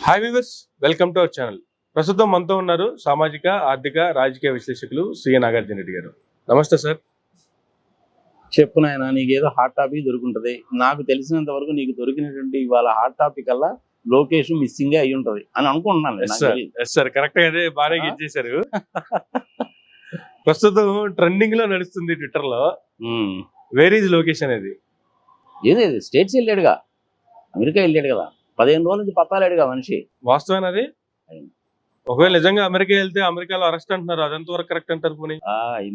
Hi viewers, welcome to our channel. ప్రస్తుతం మనతో ఉన్నారు సామాజిక, ఆర్థిక, రాజకీయ విశ్లేషకులు సిఎ నాగార్జున రెడ్డి గారు. నమస్తే సార్. చెప్పు నాయన, నీకేదో హాట్ టాపిక్ దొరుకుంటది. నాకు తెలిసినంత వరకు నీకు దొరికినటువంటి ఇవాళ హాట్ టాపిక్ అలా లోకేష్ మిస్సింగ్ అయి ఉంటది అని అనుకుంటున్నాను. కరెక్ట్ గా బాగా ఇచ్చేసారు. ప్రస్తుతం ట్రెండింగ్ లో నడుస్తుంది ట్విట్టర్ లో, వేర్ ఈజ్ లోకేష్ అనేది. ఏదేది స్టేట్స్ వెళ్ళాడుగా, అమెరికా వెళ్ళాడు కదా, 15 రోజుల నుంచి పత్తాలేడుగా మనిషి. వాస్తవం అది. ఒకవేళ నిజంగా అమెరికా వెళ్తే అమెరికాలో అరెస్ట్ అంటున్నారు, అదంత వరకు కరెక్ట్ అంటారు. పోనీ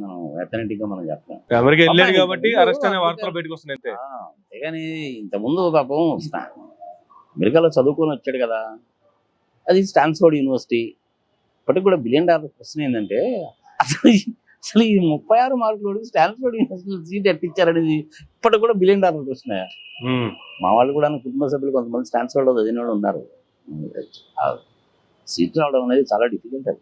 మనం అథెంటిక్ గా మనం చెప్తాం, అమెరికా వెళ్ళాడు కాబట్టి అరెస్ట్ అనే వార్తలు బయటకు వస్తున్నాయి అంతే. అంతేగాని ఇంతకుముందు పాపం అమెరికాలో చదువుకొని వచ్చాడు కదా, అది స్టాన్ఫోర్డ్ యూనివర్సిటీ. ఇప్పటికి కూడా $1 బిలియన్ క్వశ్చన్ ఏంటంటే, అసలు ఈ 36 మార్కులు స్టాన్ఫోర్డ్ యూనివర్సిటీ సీట్ ఎట్టించారనేది ఇప్పటికి కూడా $1 బిలియన్ క్వశ్చన్. మా వాళ్ళు కూడా కుటుంబ సభ్యులు కొంతమంది స్టాన్ఫోర్డ్ లో చదివిన వాళ్ళు ఉన్నారు. సీట్ రావడం అనేది చాలా డిఫికల్ట్. అది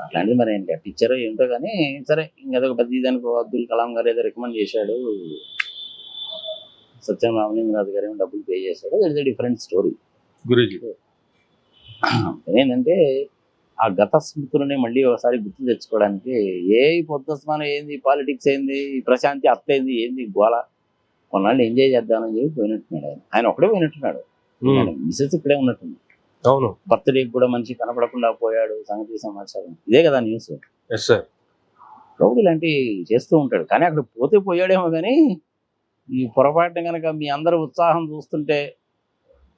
అట్లాంటిది మరి ఏంటి టీచర్ ఏంటో కానీ సరే, ఇంకేదో పెద్ద దానికి అబ్దుల్ కలాం గారు ఏదో రికమెండ్ చేశాడు, సత్యం రామలింగనాథ్ గారు ఏమో డబ్బులు పే చేశాడు. That is different story Guruji. ఏంటంటే ఆ గత స్మృతులని మళ్ళీ ఒకసారి గుర్తు తెచ్చుకోవడానికి పొద్దుస్మానం ఏంది, పాలిటిక్స్ ఏంది, ప్రశాంతి అత్తైంది ఏంది గోళ, కొన్నాళ్ళు ఎంజాయ్ చేద్దామని చెప్పి పోయినట్టున్నాడు. ఆయన ఒకడే పోయినట్టున్నాడు, మిసెస్ ఇక్కడే ఉన్నట్టుంది. అవును, బర్త్డేకి కూడా మనిషి కనపడకుండా పోయాడు, సంగతి సమాచారం ఇదే కదా న్యూస్. రౌడీ లాంటివి చేస్తూ ఉంటాడు, కానీ అక్కడ పోతే పోయాడేమో. కానీ ఈ పొరపాటున కనుక మీ అందరూ ఉత్సాహం చూస్తుంటే,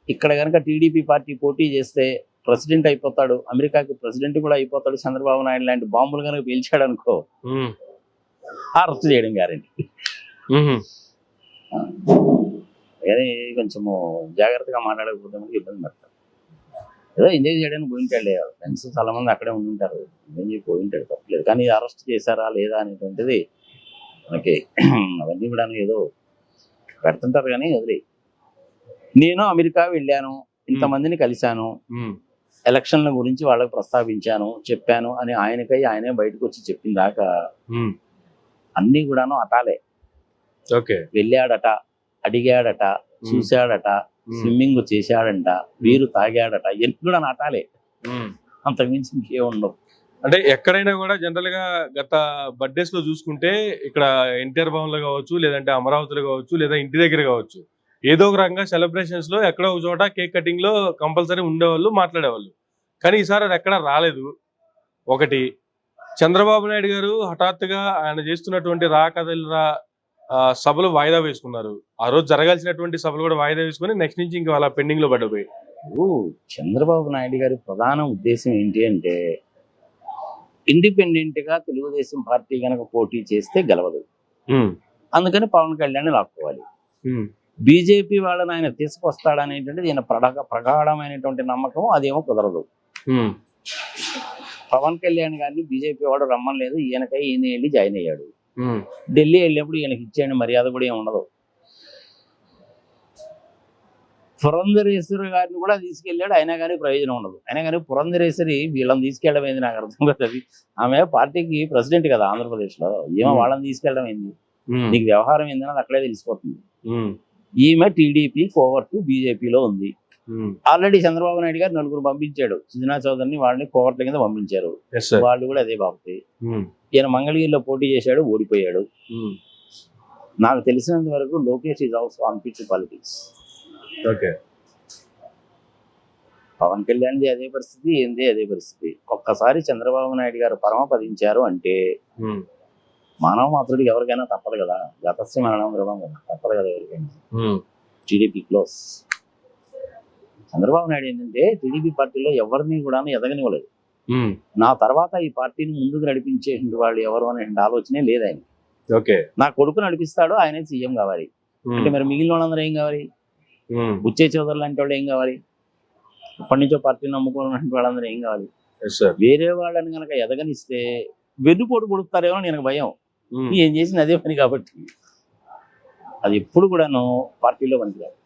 ఇక్కడ కనుక టీడీపీ పార్టీ పోటీ చేస్తే ప్రెసిడెంట్ అయిపోతాడు, అమెరికాకి ప్రెసిడెంట్ కూడా అయిపోతాడు, చంద్రబాబు నాయుడు లాంటి బాంబులు కనుక పేల్చాడు అనుకో, అరెస్ట్ చేయడం గ్యారెంటీ. కానీ కొంచెము జాగ్రత్తగా మాట్లాడకపోతే మనకి ఇబ్బంది పడతారు. ఏదో ఎంజాయ్ చేయడానికి పోయింటాడు, ఫ్రెండ్స్ చాలా మంది అక్కడే ఉంటుంటారు, ఎంజాయ్ చేసి పోయింటాడు, తప్పలేదు. కానీ అరెస్ట్ చేశారా లేదా అనేటువంటిది మనకి అవన్నీ కూడా ఏదో పెడుతుంటారు. కానీ వదిలే, నేను అమెరికా వెళ్ళాను, ఇంతమందిని కలిశాను, ఎలక్షన్ల గురించి వాళ్ళకి ప్రస్తావించాను, చెప్పాను అని ఆయనే బయటకు వచ్చి చెప్పిన దాకా అన్నీ కూడాను అటాలే. వెళ్ళాడట, అడిగాడట, చూశాడట, స్విమ్మింగ్ చేశాడంట, వీరు తాగాడట, ఎన్ని కూడా నాటాలే, అంతకుమించి ఇంకే ఉండవు. అంటే ఎక్కడైనా కూడా జనరల్ గా గత బర్త్డేస్ లో చూసుకుంటే, ఇక్కడ ఎన్టీఆర్ భవన్ లో కావచ్చు, లేదంటే అమరావతిలో కావచ్చు, లేదా ఇంటి దగ్గర కావచ్చు, ఏదో ఒక రకంగా సెలబ్రేషన్స్ లో ఎక్కడో ఒక చోట కేక్ కటింగ్ లో కంపల్సరీ ఉండేవాళ్ళు, మాట్లాడేవాళ్ళు. కానీ ఈసారి అది ఎక్కడ రాలేదు. ఒకటి, చంద్రబాబు నాయుడు గారు హఠాత్తుగా ఆయన చేస్తున్నటువంటి రా కదలిరా సభలు వాయిదా వేసుకున్నారు. ఆ రోజు జరగాల్సినటువంటి సభలు కూడా వాయిదా వేసుకుని నెక్స్ట్ నుంచి ఇంకా అలా పెండింగ్ లో పడిపోయి. చంద్రబాబు నాయుడు గారి ప్రధాన ఉద్దేశం ఏంటి అంటే, ఇండిపెండెంట్ గా తెలుగుదేశం పార్టీ కనుక పోటీ చేస్తే గెలవదు, అందుకని పవన్ కళ్యాణ్ లాక్కోవాలి. బీజేపీ వాళ్ళని ఆయన తీసుకొస్తాడనేటువంటిది ఈయన ప్రగాఢమైనటువంటి నమ్మకం, అదేమో కుదరదు. పవన్ కళ్యాణ్ గారిని బీజేపీ వాడు రమ్మలేదు, ఈయన వెళ్ళి జాయిన్ అయ్యాడు. ఢిల్లీ వెళ్ళినప్పుడు ఈయనకి ఇచ్చేయండి మర్యాద కూడా ఏమి ఉండదు. పురంధరేశ్వరి గారిని కూడా తీసుకెళ్ళాడు, అయినా కానీ ప్రయోజనం ఉండదు. అయినా కానీ పురంధరేశ్వరి వీళ్ళని తీసుకెళ్ళడం ఏంది నాకు అర్థం కదా. ఆమె పార్టీకి ప్రెసిడెంట్ కదా ఆంధ్రప్రదేశ్ లో, ఏమో వాళ్ళని తీసుకెళ్ళడం ఏంది, నీకు వ్యవహారం ఏందని అక్కడే తెలిసిపోతుంది. ఈమె టీడీపీ కోవర్టు బీజేపీలో ఉంది. ఆల్రెడీ చంద్రబాబు నాయుడు గారు 4 పంపించాడు, సుజనా చౌదరిని వాళ్ళని కోవర్ట్ల కింద పంపించారు, వాళ్ళు కూడా అదే బాబు. ఈయన మంగళగిరిలో పోటీ చేశాడు, ఓడిపోయాడు. నాకు తెలిసినంత వరకు Lokesh is also unfit to politics. Pawan కళ్యాణ్ది అదే పరిస్థితి, ఏంది అదే పరిస్థితి. ఒక్కసారి చంద్రబాబు నాయుడు గారు పరమపదించారు అంటే మానవ మాత్రుడికి ఎవరికైనా తప్పదు కదా, గతస్య మరణం ద్రవం కదా, తప్పదు కదా ఎవరికైనా. TDP close. చంద్రబాబు నాయుడు ఏంటంటే టీడీపీ పార్టీలో ఎవరిని కూడా ఎదగనివ్వలేదు. నా తర్వాత ఈ పార్టీని ముందుకు నడిపించే వాళ్ళు ఎవరు అనే ఆలోచనే లేదు ఆయన. నా కొడుకు నడిపిస్తాడు, ఆయనే సీఎం కావాలి అంటే మరి మిగిలిన వాళ్ళందరూ ఏం కావాలి? బుచ్చే చౌదరి లాంటి వాళ్ళు ఏం కావాలి? ఎప్పటి నుంచో పార్టీని నమ్ముకున్నటువంటి వాళ్ళందరూ ఏం కావాలి? వేరే వాళ్ళని కనుక ఎదగనిస్తే వెన్నుపోటు పొడుస్తారేమో నేను భయం. ఏం చేసింది అదే పని కాబట్టి అది ఎప్పుడు కూడాను పార్టీలో పనికిరాదు.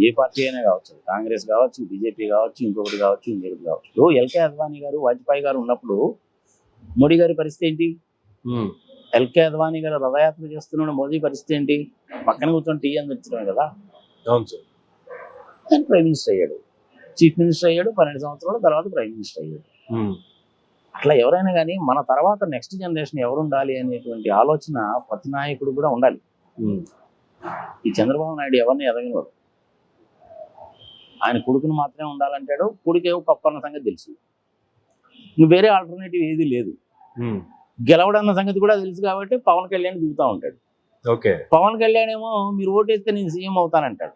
ఏ పార్టీ అయినా కావచ్చు, కాంగ్రెస్ కావచ్చు, బీజేపీ కావచ్చు, ఇంకొకటి కావచ్చు, ఇంకొకటి కావచ్చు. ఎల్కే అద్వానీ గారు, వాజ్పేయి గారు ఉన్నప్పుడు మోడీ గారి పరిస్థితి ఏంటి? ఎల్కే అద్వానీ గారు రథయాత్ర చేస్తున్నాడు, మోదీ పరిస్థితి ఏంటి? పక్కన కూర్చొని టీ అని తెచ్చున్నాడు కదా. ఆయన ప్రైమ్ మినిస్టర్ అయ్యాడు, చీఫ్ మినిస్టర్ అయ్యాడు, 12 సంవత్సరాల తర్వాత ప్రైమ్ మినిస్టర్ అయ్యాడు. అట్లా ఎవరైనా కానీ మన తర్వాత నెక్స్ట్ జనరేషన్ ఎవరు ఉండాలి అనేటువంటి ఆలోచన ప్రతి నాయకుడు కూడా ఉండాలి. ఈ చంద్రబాబు నాయుడు ఎవరిని ఎదగనివాడు, ఆయన కొడుకును మాత్రమే ఉండాలంటాడు. కొడుకేవో పప్పన్న సంగతి తెలుసు, ఇంక వేరే ఆల్టర్నేటివ్ ఏది లేదు. గెలవడన్న సంగతి కూడా తెలుసు కాబట్టి పవన్ కళ్యాణ్ దిగుతూ ఉంటాడు. పవన్ కళ్యాణ్ ఏమో మీరు ఓటేస్తే నేను సీఎం అవుతానంటాడు.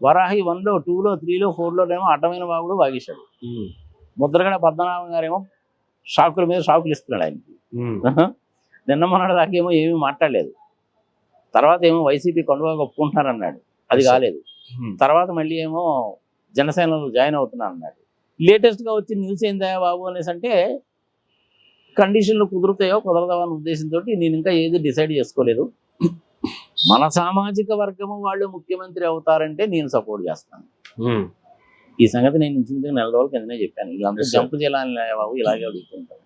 వరాహి 1లో 2లో 3లో 4లోనేమో అడ్డమైన బాబుడు వాగేశాడు. ముద్రగడ పద్మనాభం గారేమో షాకుల మీద షాకులు ఇస్తున్నాడు ఆయనకి. నిన్న మొన్నటి దాకేమో ఏమీ మాట్లాడలేదు. తర్వాత ఏమో వైసీపీ కండువా ఒప్పుకుంటున్నారన్నాడు, అది కాలేదు. తర్వాత మళ్ళీ ఏమో జనసేనలో జాయిన్ అవుతున్నా అన్నాడు. లేటెస్ట్గా వచ్చి న్యూస్ ఏందా బాబు అనేసి అంటే కండిషన్లు కుదురుతాయో కుదరదావో అనే ఉద్దేశంతో నేను ఇంకా ఏది డిసైడ్ చేసుకోలేదు, మన సామాజిక వర్గము వాళ్ళు ముఖ్యమంత్రి అవుతారంటే నేను సపోర్ట్ చేస్తాను. ఈ సంగతి నేను ఇంచుమించుగా 4 రోజుల కిందనే చెప్పాను. ఇలాంటి జంపు చేయాలని బాబు ఇలాగే అడుగుతుంటాను.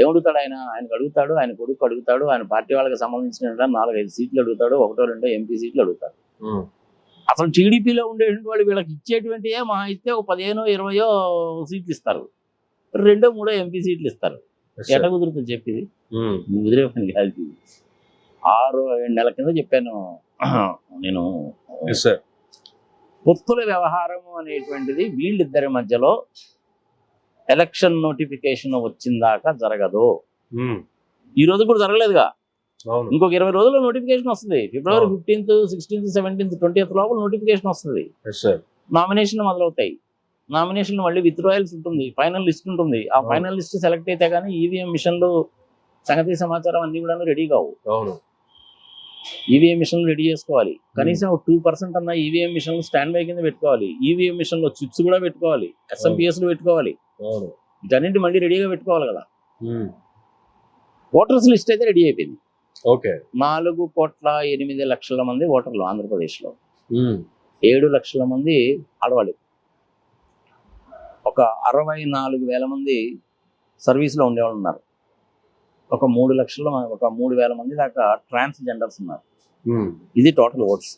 ఏమడుగుతాడు ఆయనకు అడుగుతాడు, ఆయన కొడుకు అడుగుతాడు, ఆయన పార్టీ వాళ్ళకి సంబంధించిన 4-5 సీట్లు అడుగుతాడు, 1-2 ఎంపీ సీట్లు అడుగుతాడు. అసలు టీడీపీలో ఉండేటువంటి వాళ్ళు వీళ్ళకి ఇచ్చేటువంటి మహా ఇస్తే 15-20 సీట్లు ఇస్తారు, 2-3 ఎంపీ సీట్లు ఇస్తారు. ఎట కుదురుతుంది చెప్పేది, కుదిరే పని కాదు. 6-7 నెలల కింద చెప్పాను నేను. పొత్తుల వ్యవహారం అనేటువంటిది వీళ్ళిద్దరి మధ్యలో ఎలక్షన్ నోటిఫికేషన్ వచ్చిందాకా జరగదు. ఈ రోజు కూడా జరగలేదుగా, ఇంకొక 20 రోజుల్లో నోటిఫికేషన్ వస్తుంది. ఫిబ్రవరి 15th, 16th, 17th, 20th లోపల నోటిఫికేషన్ వస్తుంది. నామినేషన్లు మొదలవుతాయి. నామినేషన్లు మళ్ళీ విత్డ్రాయల్స్ ఉంటుంది, ఫైనల్ లిస్ట్ ఉంటుంది. ఆ ఫైనల్ లిస్ట్ సెలెక్ట్ అయితే కానీ ఈవీఎం మిషన్లు సంగతి సమాచారం అన్ని కూడా రెడీ కావు. ఈవీఎం మిషన్లు రెడీ చేసుకోవాలి. కనీసం 2% అన్న ఈవీఎం మిషన్లు స్టాండ్ బై కింద పెట్టుకోవాలి. ఈవీఎం మిషన్లో చిప్స్ కూడా పెట్టుకోవాలి, ఎస్ఎంపిఎస్లు పెట్టుకోవాలి. వీటన్నింటి మళ్ళీ రెడీగా పెట్టుకోవాలి కదా. ఓటర్స్ లిస్ట్ అయితే రెడీ అయిపోయింది. 4,8,00,000 మంది ఓటర్లు ఆంధ్రప్రదేశ్లో, 7 లక్షల మంది ఆడవాళ్ళు, ఒక 64,000 మంది సర్వీస్లో ఉండేవాళ్ళు ఉన్నారు, ఒక 3,00,000 మంది దాకా ట్రాన్స్జెండర్స్ ఉన్నారు. ఇది టోటల్ ఓట్స్.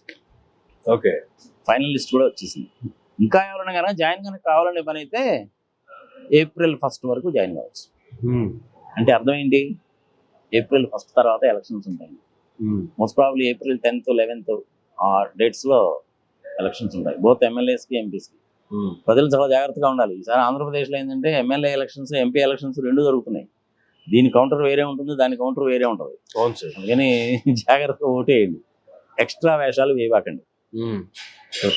ఫైనల్ లిస్ట్ కూడా వచ్చేసింది. ఇంకా ఎవరైనా కానీ జాయిన్ కనుక కావాలనే పని అయితే April 1st వరకు జాయిన్ కావచ్చు. అంటే అర్థం ఏంటి, April 1st తర్వాత ఎలక్షన్స్ ఉంటాయి. Most probably April 10th, 11th ఆ డేట్స్లో ఎలక్షన్స్ ఉంటాయి, బోత్ ఎమ్మెల్యేస్కి ఎంపీస్కి. ప్రజలు చాలా జాగ్రత్తగా ఉండాలి. ఈసారి ఆంధ్రప్రదేశ్లో ఏంటంటే ఎమ్మెల్యే ఎలక్షన్స్, ఎంపీ ఎలక్షన్స్ 2 జరుగుతున్నాయి. దీని కౌంటర్ వేరే ఉంటుంది, దాని కౌంటర్ వేరే ఉంటుంది. అందుకని జాగ్రత్తగా ఓటేయండి, ఎక్స్ట్రా వేషాలు వేయబాకండి.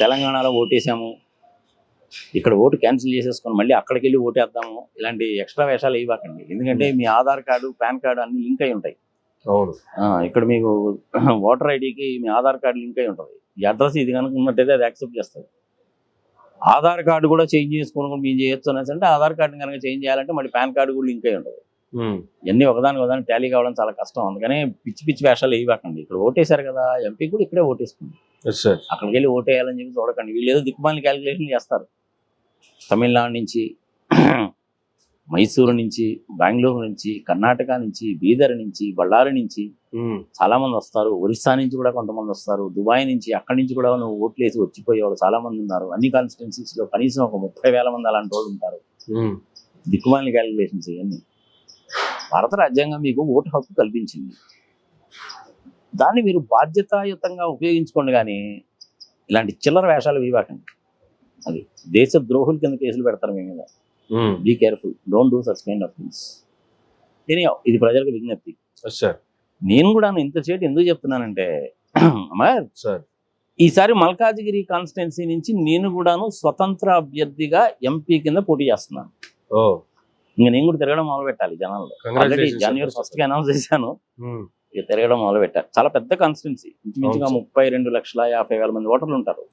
తెలంగాణలో ఓటేసాము, ఇక్కడ ఓటు క్యాన్సిల్ చేసేసుకొని మళ్ళీ అక్కడికి వెళ్ళి ఓటేద్దాము, ఇలాంటి ఎక్స్ట్రా వేషాలు వేయబాకండి. ఎందుకంటే మీ ఆధార్ కార్డు, పాన్ కార్డు అన్ని లింక్ అయి ఉంటాయి. ఇక్కడ మీకు ఓటర్ ఐడికి మీ ఆధార్ కార్డు లింక్ అయి ఉంటుంది. ఈ అడ్రస్ ఇది కనుక ఉన్నట్టయితే అది యాక్సెప్ట్ చేస్తుంది. ఆధార్ కార్డు కూడా చేంజ్ చేసుకోవడం మీరు చేయొచ్చు అనేసి అంటే ఆధార్ కార్డుని కనుక చేంజ్ చేయాలంటే మళ్ళీ పాన్ కార్డు కూడా లింక్ అయి ఉంటుంది. ఇవన్నీ ఒకదాని టాలీ కావడం చాలా కష్టం. అందుకనే పిచ్చి వేషాలు వేయబాకండి. ఇక్కడ ఓటేశారు కదా, ఎంపీ కూడా ఇక్కడే ఓటేసుకోండి, అక్కడికి వెళ్ళి ఓటేయాలని చెప్పి చూడకండి. వీళ్ళు ఏదో దిక్కుమాలిన క్యాలిక్యులేషన్ చేస్తారు. తమిళనాడు నుంచి, మైసూరు నుంచి, బెంగళూరు నుంచి, కర్ణాటక నుంచి, బీదర్ నుంచి, బళ్ళారి నుంచి చాలా మంది వస్తారు. ఒరిస్సా నుంచి కూడా కొంతమంది వస్తారు. దుబాయ్ నుంచి, అక్కడి నుంచి కూడా ఓట్లు వేసి వచ్చిపోయేవాళ్ళు చాలా మంది ఉన్నారు. అన్ని కాన్స్టిట్యున్సీస్ లో కనీసం ఒక 30,000 మంది అలాంటి వాళ్ళు ఉంటారు. దిక్కుమాలిన క్యాలిక్యులేషన్స్ ఇవన్నీ. భారత రాజ్యాంగం మీకు ఓటు హక్కు కల్పించింది, దాన్ని మీరు బాధ్యతాయుతంగా ఉపయోగించుకోండి. కానీ ఇలాంటి చిల్లర వేషాలు వేయకండి. అది దేశ ద్రోహుల కింద కేసులు పెడతారు మీ మీద. Be careful, don't do such kind of things. ఇది ప్రజలకు విజ్ఞప్తి. నేను కూడా ఇంతసేపు ఎందుకు చెప్తున్నానంటే ఈసారి మల్కాజిగిరి కాన్స్టిట్యున్సీ నుంచి నేను కూడాను స్వతంత్ర అభ్యర్థిగా ఎంపీ కింద పోటీ చేస్తున్నాను. ఇంకా నేను కూడా తిరగడం మొదలు పెట్టాలి జనాల్లో. ఆల్రెడీ January 1st అనౌన్స్ చేశాను, ఇక తిరగడం మొదలు పెట్టారు. చాలా పెద్ద కాన్స్టిట్యున్సీ, ఇంచుమించుగా 32,50,000 మంది ఓటర్లు ఉంటారు.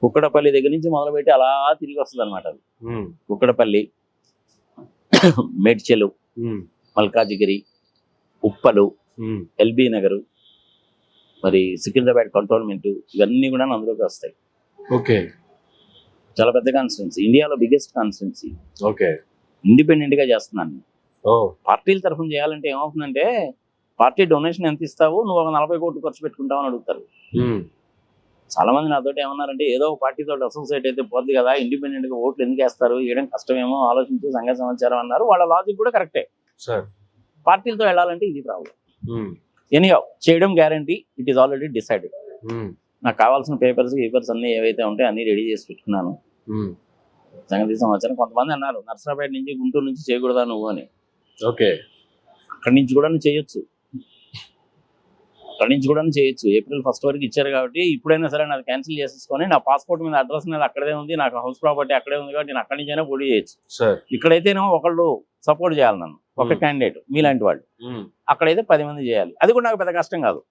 కుక్కడపల్లి దగ్గర నుంచి మొదలుపెట్టి అలా తిరిగి వస్తుంది అనమాట. అది కుక్కడపల్లి, మేడ్చెలు, మల్కాజిగిరి, ఉప్పలు, ఎల్బీ నగర్, మరి సికింద్రాబాద్ కంటోన్మెంట్, ఇవన్నీ కూడా అందులోకి వస్తాయి. చాలా పెద్ద కాన్స్టిట్యున్సీ, ఇండియాలో బిగ్గెస్ట్ కాన్స్టిట్యున్సీ. ఇండిపెండెంట్ గా చేస్తున్నాను. పార్టీల తరఫున చేయాలంటే ఏమవుతుందంటే, పార్టీ డొనేషన్ ఎంత ఇస్తావు, నువ్వు ఒక 40 కోట్లు ఖర్చు పెట్టుకుంటావు అని అడుగుతారు. చాలా మంది నాతోటి ఏమన్నారంటే ఏదో ఒక పార్టీతో అసోసియేట్ అయితే పోద్ది కదా, ఇండిపెండెంట్ గా ఓట్లు ఎందుకు వేస్తారు, వేయడం కష్టమేమో, ఆలోచించి సంఘ సమాచారం అన్నారు. వాళ్ళ లాజిక్ కూడా కరెక్టే. సార్ పార్టీలతో వెళ్ళాలంటే ఇది ప్రాబ్లం. ఎనీహౌ చేయడం guarantee, it is already decided. నాకు కావాల్సిన పేపర్స్ అన్ని ఏవైతే ఉంటాయో అన్ని రెడీ చేసి పెట్టుకున్నాను. సంగతి సమాచారం కొంతమంది అన్నారు నర్సరాపేట నుంచి గుంటూరు నుంచి చేయకూడదా నువ్వు అని. ఓకే, అక్కడి నుంచి కూడా చేయొచ్చు, ఏప్రిల్ 1 వరకు ఇచ్చారు కాబట్టి ఇప్పుడైనా సరే నాకు క్యాన్సిల్ చేసేసుకొని నా పాస్పోర్ట్ మీద అడ్రస్ మీద అక్కడే ఉంది, నాకు హౌస్ ప్రాపర్టీ అక్కడే ఉంది కాబట్టి నేను అక్కడి నుంచైనా పోటీ చేయొచ్చు. ఇక్కడైతేనేమో ఒకళ్ళు సపోర్ట్ చేయాలి నన్ను, ఒక క్యాండిడేట్ మీలాంటి వాళ్ళు. అక్కడైతే 10 మంది చేయాలి. అది కూడా నాకు పెద్ద కష్టం కాదు.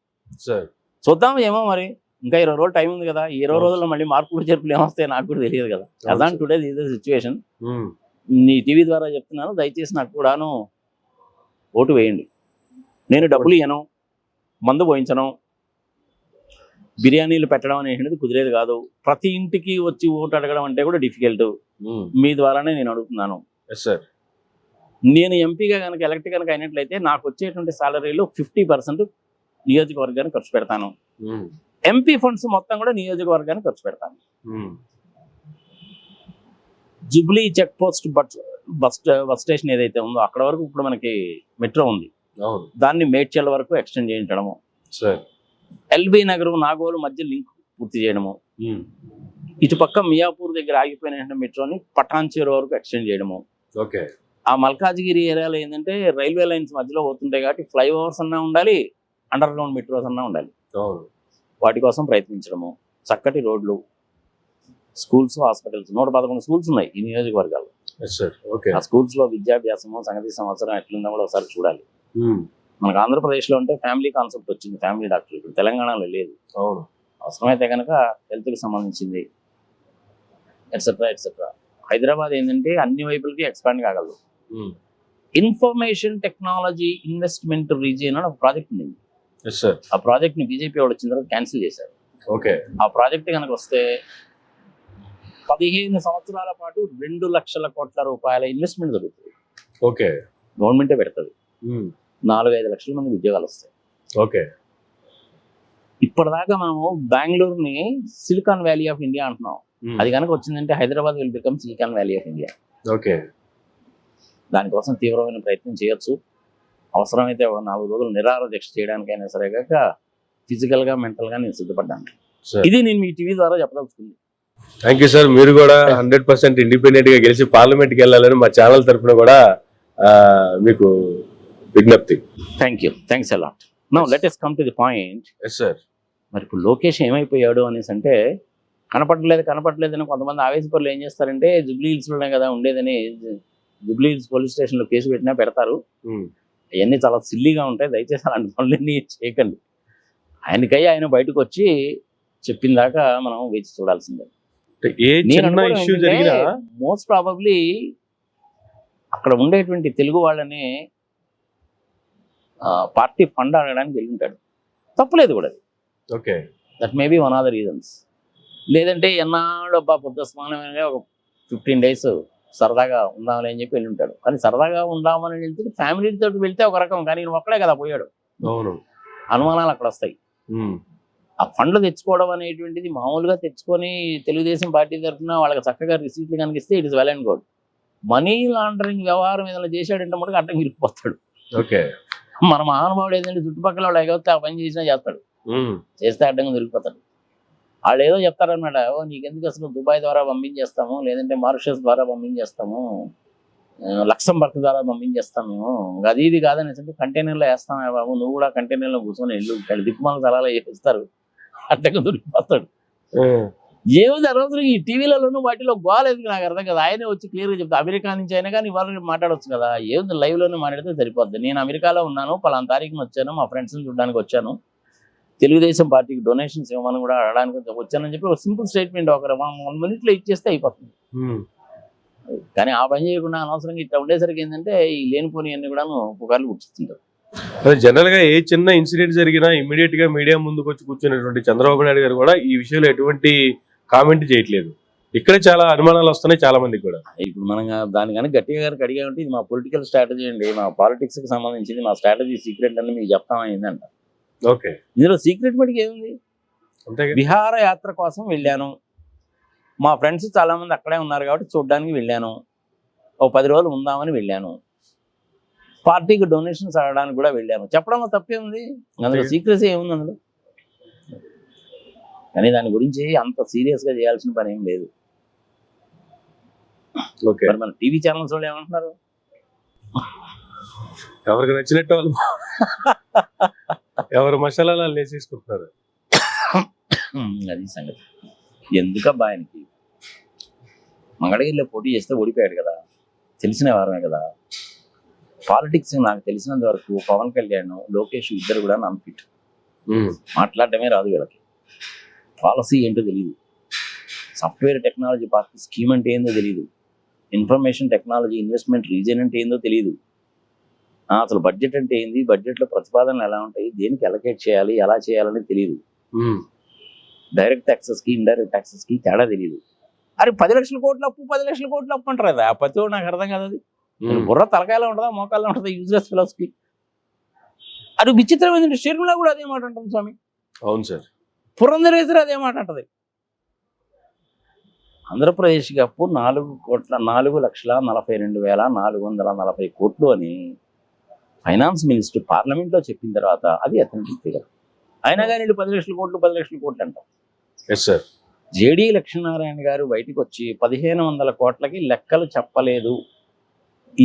చూద్దాం, ఏమో మరి ఇంకా 20 రోజులు టైం ఉంది కదా. 20 రోజుల్లో మళ్ళీ మార్పులు చేర్పులు ఏమొస్తాయి నాకు కూడా తెలియదు కదా. అదాన్ టుడే ఇస్ ద సిచ్యువేషన్. నీ టీవీ ద్వారా చెప్తున్నాను, దయచేసి నాకు కూడాను ఓటు వేయండి. నేను డబ్బులు ఇవ్వను, మందు పోయించను, బిర్యానీలు పెట్టడం అనేది కుదిరేది కాదు. ప్రతి ఇంటికి వచ్చి ఓటు అడగడం అంటే కూడా డిఫికల్ట్. మీ ద్వారానే నేను అడుగుతున్నాను. నేను ఎంపీగా కనుక ఎలక్ట్ కనుక అయినట్లయితే నాకు వచ్చేటువంటి సాలరీలో 50% నియోజకవర్గానికి ఖర్చు పెడతాను. ఎంపీ ఫండ్స్ మొత్తం కూడా నియోజకవర్గానికి ఖర్చు పెడతాను. Jubilee check post bus station ఏదైతే ఉందో అక్కడ వరకు ఇప్పుడు మనకి మెట్రో ఉంది, దాన్ని మేడ్చల్ వరకు ఎక్స్టెండ్ చేయించడము. ఎల్బీ నగర్ నాగోలు మధ్య లింక్ పూర్తి చేయడము. ఇటు పక్క మియాపూర్ దగ్గర ఆగిపోయిన మెట్రోని పటాన్చేరు వరకు ఎక్స్టెండ్ చేయడము. ఆ మల్కాజ్గిరి ఏరియాలో ఏంటంటే రైల్వే లైన్స్ మధ్యలో పోతుంటాయి కాబట్టి ఫ్లైఓవర్స్ అన్నా ఉండాలి, అండర్ గ్రౌండ్ మెట్రోస్ అన్నా ఉండాలి. వాటి కోసం ప్రయత్నించడము. చక్కటి రోడ్లు, స్కూల్స్, హాస్పిటల్స్, 111 స్కూల్స్ ఉన్నాయి ఈ నియోజకవర్గాల్లో. ఆ స్కూల్స్ లో విద్యాభ్యాసము, సంగతి సంవత్సరం ఎట్లుందో కూడా ఒకసారి చూడాలి. మనకు ఆంధ్రప్రదేశ్ లో అంటే ఫ్యామిలీ కాన్సెప్ట్ వచ్చింది, ఫ్యామిలీ డాక్టర్. ఇప్పుడు తెలంగాణలో లేదు. అవసరమైతే కనుక హెల్త్ కి సంబంధించింది ఎట్సెట్రా ఎట్సెట్రా. హైదరాబాద్ ఏంటంటే అన్ని వైపులకి ఎక్స్పాండ్ కాగలదు. ఇన్ఫర్మేషన్ టెక్నాలజీ ఇన్వెస్ట్మెంట్ రీజియన్ అని ఒక ప్రాజెక్ట్ ఉంది. ఆ ప్రాజెక్ట్ ని బీజేపీ వాళ్ళు వచ్చిన తర్వాత క్యాన్సిల్ చేశారు. ఆ ప్రాజెక్ట్ కనుక వస్తే 15 సంవత్సరాల పాటు 2 లక్షల కోట్ల రూపాయల ఇన్వెస్ట్మెంట్ జరుగుతుంది. గవర్నమెంటే పెడుతుంది. 4-5 లక్షల మంది ఉద్యోగాలు వస్తాయి. ఇప్పటిదాకా మనము బెంగళూరుని సిలికాన్ వ్యాలీ ఆఫ్ ఇండియా అంటున్నాం. అది కనుక వచ్చిందంటే Hyderabad will become silicon valley of India. దానికోసం తీవ్రమైన ప్రయత్నం చేయొచ్చు. అవసరమైతే ఒక 4 రోజులు నిరాహార దీక్ష చేయడానికైనా సరే కాక ఫిజికల్ గా మెంటల్ గా నేను సిద్ధపడ్డాను. ఇది నేను మీ టీవీ ద్వారా చెప్పదలుచుకుంది. Thank you sir. మీరు కూడా 100% ఇండిపెండెంట్ గా గెలిచి పార్లమెంట్కి వెళ్ళాలని మా ఛానల్ తరఫున కూడా మీకు విజ్ఞప్తి. Thanks a lot. Now let us come to the point. మరి ఇప్పుడు లోకేష్ ఏమైపోయాడు అనేసి అంటే కనపడలేదని కొంతమంది ఆవేశపరులు ఏం చేస్తారంటే జూబ్లీ హిల్స్ లోనే కదా ఉండేదని జూబ్లీ హిల్స్ పోలీస్ స్టేషన్ లో కేసు పెట్టినా పెడతారు. అవన్నీ చాలా సిల్లీగా ఉంటాయి. దయచేసి అలాంటి పనులన్నీ చేయకండి. ఆయన బయటకు వచ్చి చెప్పిన దాకా మనం వేచి చూడాల్సిందే. మోస్ట్ ప్రాబబ్లీ అక్కడ ఉండేటువంటి తెలుగు వాళ్ళని పార్టీ ఫండ్ అడగడానికి వెళ్ళి ఉంటాడు. తప్పులేదు కూడా అది. That may be one of the reasons. లేదంటే ఎన్నాళ్ళు పొద్దు స్నానమైన ఒక 15 days సరదాగా ఉందామని అని చెప్పి వెళ్ళి ఉంటాడు. కానీ సరదాగా ఉందామని వెళ్తే ఫ్యామిలీతో వెళ్తే ఒక రకం, కానీ ఈయన ఒక్కడే కదా పోయాడు. అనుమానాలు అక్కడ వస్తాయి. ఆ ఫండ్లు తెచ్చుకోవడం అనేటువంటిది మామూలుగా తెచ్చుకొని తెలుగుదేశం పార్టీ తరఫున వాళ్ళకి చక్కగా రిసీట్లు కనిపిస్తే it is well and good. Money laundering వ్యవహారం ఏదైనా చేశాడంటే మటుకు అడ్డం ఇరికిపోతాడు. మన మహానుభావుడు ఏదంటే చుట్టుపక్కల వాళ్ళు ఎగవస్తే ఆ పని చేసినా చేస్తాడు, చేస్తే అడ్డంగా దొరికిపోతాడు. వాళ్ళు ఏదో చెప్తారనమాట, నీకెందుకు అసలు దుబాయ్ ద్వారా పంపించేస్తాము, లేదంటే మారిషస్ ద్వారా పంపించేస్తాము, లక్సంబర్గ్ ద్వారా పంపించేస్తాం మేము, అది ఇది కాదని అంటే కంటైనర్లో వేస్తామే బాబు, నువ్వు కూడా కంటైనర్లో కూర్చొని వెళ్ళు, దిక్కుమాల సలాలు వేస్తారు, అడ్డంగా దొరికిపోతాడు. ఏముంది అనవసరం ఈ టీవీలలోనూ వాటిలో గోలేదు నాకు అర్థం కదా. ఆయనే వచ్చి క్లియర్గా చెప్తా, అమెరికా నుంచి అయినా కానీ ఇవాళ మాట్లాడవచ్చు కదా. ఏముంది లైవ్లోనే మాట్లాడితే సరిపోద్ది. నేను అమెరికాలో ఉన్నాను, పలానా తారీఖున వచ్చాను, మా ఫ్రెండ్స్ని చూడడానికి వచ్చాను, తెలుగుదేశం పార్టీకి డొనేషన్స్ ఇవ్వమని కూడా అడగడానికి వచ్చానని చెప్పి ఒక సింపుల్ స్టేట్మెంట్ ఒక 1 minute ఇచ్చేస్తే అయిపోతుంది. కానీ ఆ పని చేయకుండా అనవసరంగా ఇట్లా ఉండేసరికి ఏంటంటే ఈ లేనిపోని అన్ని కూడా పుకార్లు పుట్టిస్తుంటారు. జనరల్ గా ఏ చిన్న ఇన్సిడెంట్ జరిగినా ఇమీడియట్ గా మీడియా ముందుకు వచ్చి కూర్చున్నటువంటి చంద్రబాబు నాయుడు గారు కూడా ఈ విషయంలో ఎటువంటి కామెంట్ చేయట్లేదు. ఇక్కడ చాలా అనుమానాలు వస్తున్నాయి చాలా మందికి కూడా. ఇప్పుడు మనం దాని కానీ గట్టిగా గారికి అడిగా ఉంటే ఇది మా పొలిటికల్ స్ట్రాటజీ అండి, మా పాలిటిక్స్ కి సంబంధించింది, మా స్ట్రాటజీ సీక్రెట్ అని మీకు చెప్తామైందంట. ఓకే, ఇందులో సీక్రెట్ మటుకు ఏముంది? అంతేగా. విహారయాత్ర కోసం వెళ్ళాను. మా ఫ్రెండ్స్ చాలా మంది అక్కడే ఉన్నారు కాబట్టి చూడడానికి వెళ్ళాను. ఓ 10 రోజులు ఉందామని వెళ్ళాను. పార్టీకి డొనేషన్స్ అడగడానికి కూడా వెళ్ళాను. చెప్పడంలో తప్పే ఉంది, అందులో సీక్రెసీ ఏముంది అందులో? కానీ దాని గురించి అంత సీరియస్ గా చేయాల్సిన పని ఏం లేదు. ఓకే, మరి మన టీవీ ఛానల్స్ వాళ్ళు ఏమంటున్నారు? ఎవరికి నచ్చినట్టు వాళ్ళు ఎవరు మసాలా వేసేసుకుంటున్నారు. అది సంగతి. ఎందుకబ్బా ఆయనకి? మంగళగిరిలో పోటీ చేస్తే ఓడిపోయాడు కదా, తెలిసిన వారమే కదా. పాలిటిక్స్ నాకు తెలిసినంత వరకు పవన్ కళ్యాణ్, లోకేష్ ఇద్దరు కూడా నాన్ ఫిట్. మాట్లాడటమే రాదు వీళ్ళకి. పాలసీ ఏంటో తెలియదు, సాఫ్ట్వేర్ టెక్నాలజీ పార్క్ స్కీమ్ అంటే ఏందో తెలియదు, ఇన్ఫర్మేషన్ టెక్నాలజీ ఇన్వెస్ట్మెంట్ రీజన్ అంటే ఏందో తెలియదు, అసలు బడ్జెట్ అంటే ఏంది, బడ్జెట్లో ప్రతిపాదనలు ఎలా ఉంటాయి, దేనికి అలొకేట్ చేయాలి, ఎలా చేయాలని తెలియదు. డైరెక్ట్ ట్యాక్సెస్కి ఇండైరెక్ట్ ట్యాక్సెస్కి తేడా తెలియదు. అరే 10 లక్షల కోట్ల అప్పు 10 లక్షల కోట్ల అప్పు అంటారు కదా, ఆ పత్తి నాకు అర్థం కాదు. అది బుర్ర తలకాయలో ఉంటుందా మోకాల్లో ఉంటుందా? Useless philosophy. అది విచిత్రమైన షర్మిలా కూడా అదే మాట అంటుంది స్వామి. అవును సార్. పురంధరేశ్వరి అదే మాట అంటది. ఆంధ్రప్రదేశ్కి అప్పు 4,42,440 కోట్లు అని ఫైనాన్స్ మినిస్టర్ పార్లమెంట్లో చెప్పిన తర్వాత అది అథెంటిక్ ఫిగర్. అయినా కానీ 10 లక్షల కోట్లు అంటారు. Yes sir. జేడీ లక్ష్మీనారాయణ గారు బయటకు వచ్చి 1,500 కోట్లకి లెక్కలు చెప్పలేదు,